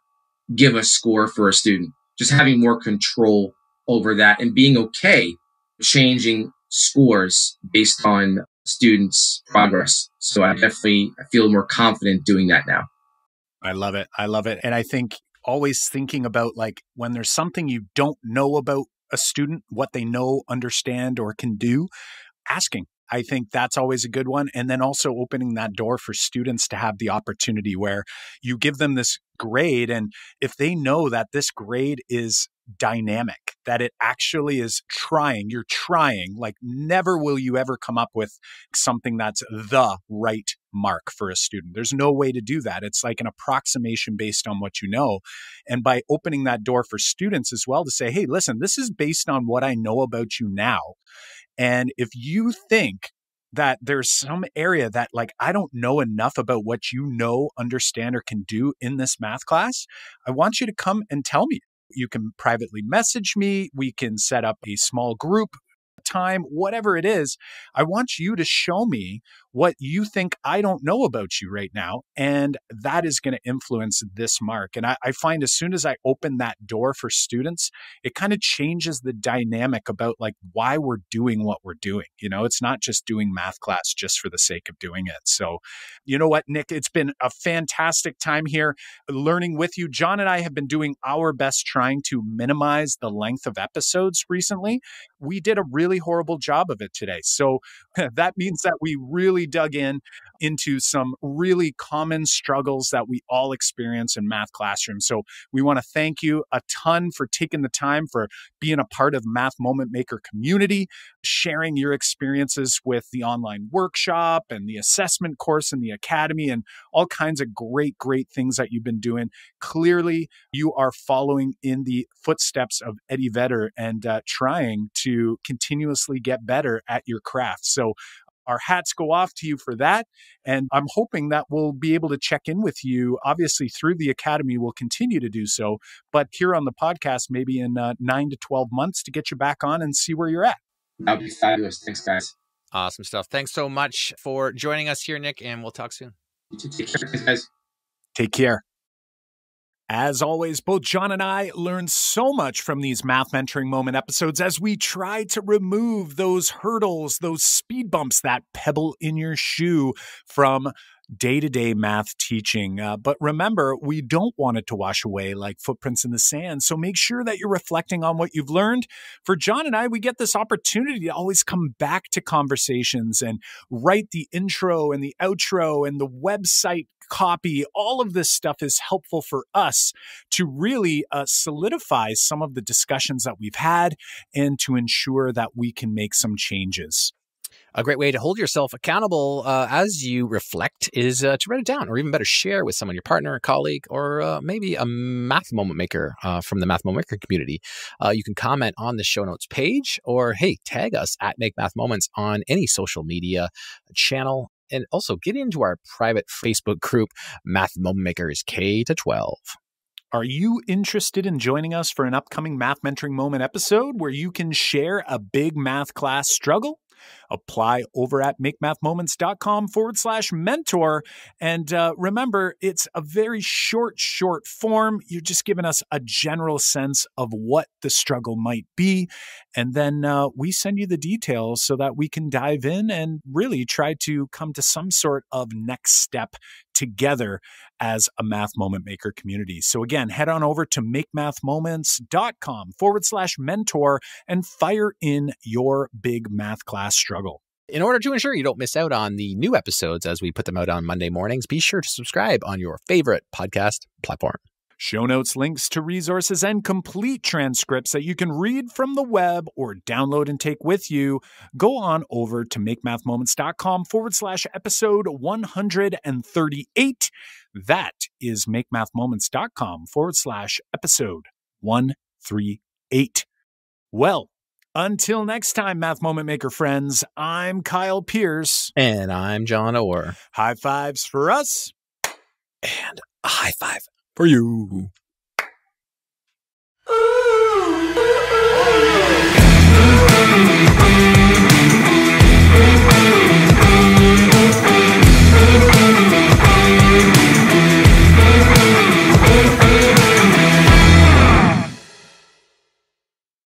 Speaker 1: give a score for a student. Just having more control over that and being okay changing scores based on students' progress. So I feel more confident doing that now.
Speaker 2: I love it. I love it. And I think always thinking about like when there's something you don't know about a student, what they know, understand, or can do, asking. I think that's always a good one. And then also opening that door for students to have the opportunity where you give them this grade. And if they know that this grade is dynamic, that it actually is trying, you're trying, like never will you ever come up with something that's the right mark for a student. There's no way to do that. It's like an approximation based on what you know. And by opening that door for students as well to say, hey, listen, this is based on what I know about you now. And if you think that there's some area that like, I don't know enough about what you know, understand, or can do in this math class, I want you to come and tell me. You can privately message me. We can set up a small group time, whatever it is. I want you to show me what you think I don't know about you right now. And that is going to influence this mark. And I find as soon as I open that door for students, it kind of changes the dynamic about like why we're doing what we're doing. You know, it's not just doing math class just for the sake of doing it. So, you know what, Nick, it's been a fantastic time here learning with you. John and I have been doing our best trying to minimize the length of episodes recently. We did a really horrible job of it today. So that means that we really dug into some really common struggles that we all experience in math classrooms. So we want to thank you a ton for taking the time for being a part of Math Moment Maker community, sharing your experiences with the online workshop and the assessment course in the academy and all kinds of great things that you've been doing. Clearly, you are following in the footsteps of Eddie Vedder and trying to continuously get better at your craft. So our hats go off to you for that. And I'm hoping that we'll be able to check in with you. Obviously, through the Academy, we'll continue to do so. But here on the podcast, maybe in 9 to 12 months to get you back on and see where you're at.
Speaker 1: That'd be fabulous. Thanks, guys.
Speaker 3: Awesome stuff. Thanks so much for joining us here, Nick, and we'll talk soon.
Speaker 1: You too. Take care, guys.
Speaker 2: Take care. As always, both John and I learned so much from these Math Mentoring Moment episodes as we try to remove those hurdles, those speed bumps, that pebble in your shoe from day-to-day math teaching. But remember, we don't want it to wash away like footprints in the sand. So make sure that you're reflecting on what you've learned. For John and I, we get this opportunity to always come back to conversations and write the intro and the outro and the website copy. All of this stuff is helpful for us to really solidify some of the discussions that we've had and to ensure that we can make some changes.
Speaker 3: A great way to hold yourself accountable as you reflect is to write it down, or even better, share with someone, your partner, a colleague, or maybe a Math Moment Maker from the Math Moment Maker community. You can comment on the show notes page, or hey, tag us at Make Math Moments on any social media channel. And also get into our private Facebook group, Math Moment Makers K-12.
Speaker 2: Are you interested in joining us for an upcoming Math Mentoring Moment episode where you can share a big math class struggle? Apply over at makemathmoments.com/mentor. And remember, it's a very short form. You're just giving us a general sense of what the struggle might be. And then we send you the details so that we can dive in and really try to come to some sort of next step together as a Math Moment Maker community. So again, head on over to makemathmoments.com/mentor and fire in your big math class struggle.
Speaker 3: In order to ensure you don't miss out on the new episodes as we put them out on Monday mornings, be sure to subscribe on your favorite podcast platform.
Speaker 2: Show notes, links to resources, and complete transcripts that you can read from the web or download and take with you. Go on over to makemathmoments.com/episode 138. That is makemathmoments.com/episode 138. Well, until next time, Math Moment Maker friends, I'm Kyle Pierce.
Speaker 3: And I'm John Orr.
Speaker 2: High fives for us.
Speaker 3: And a high five
Speaker 2: for you.
Speaker 4: Ooh.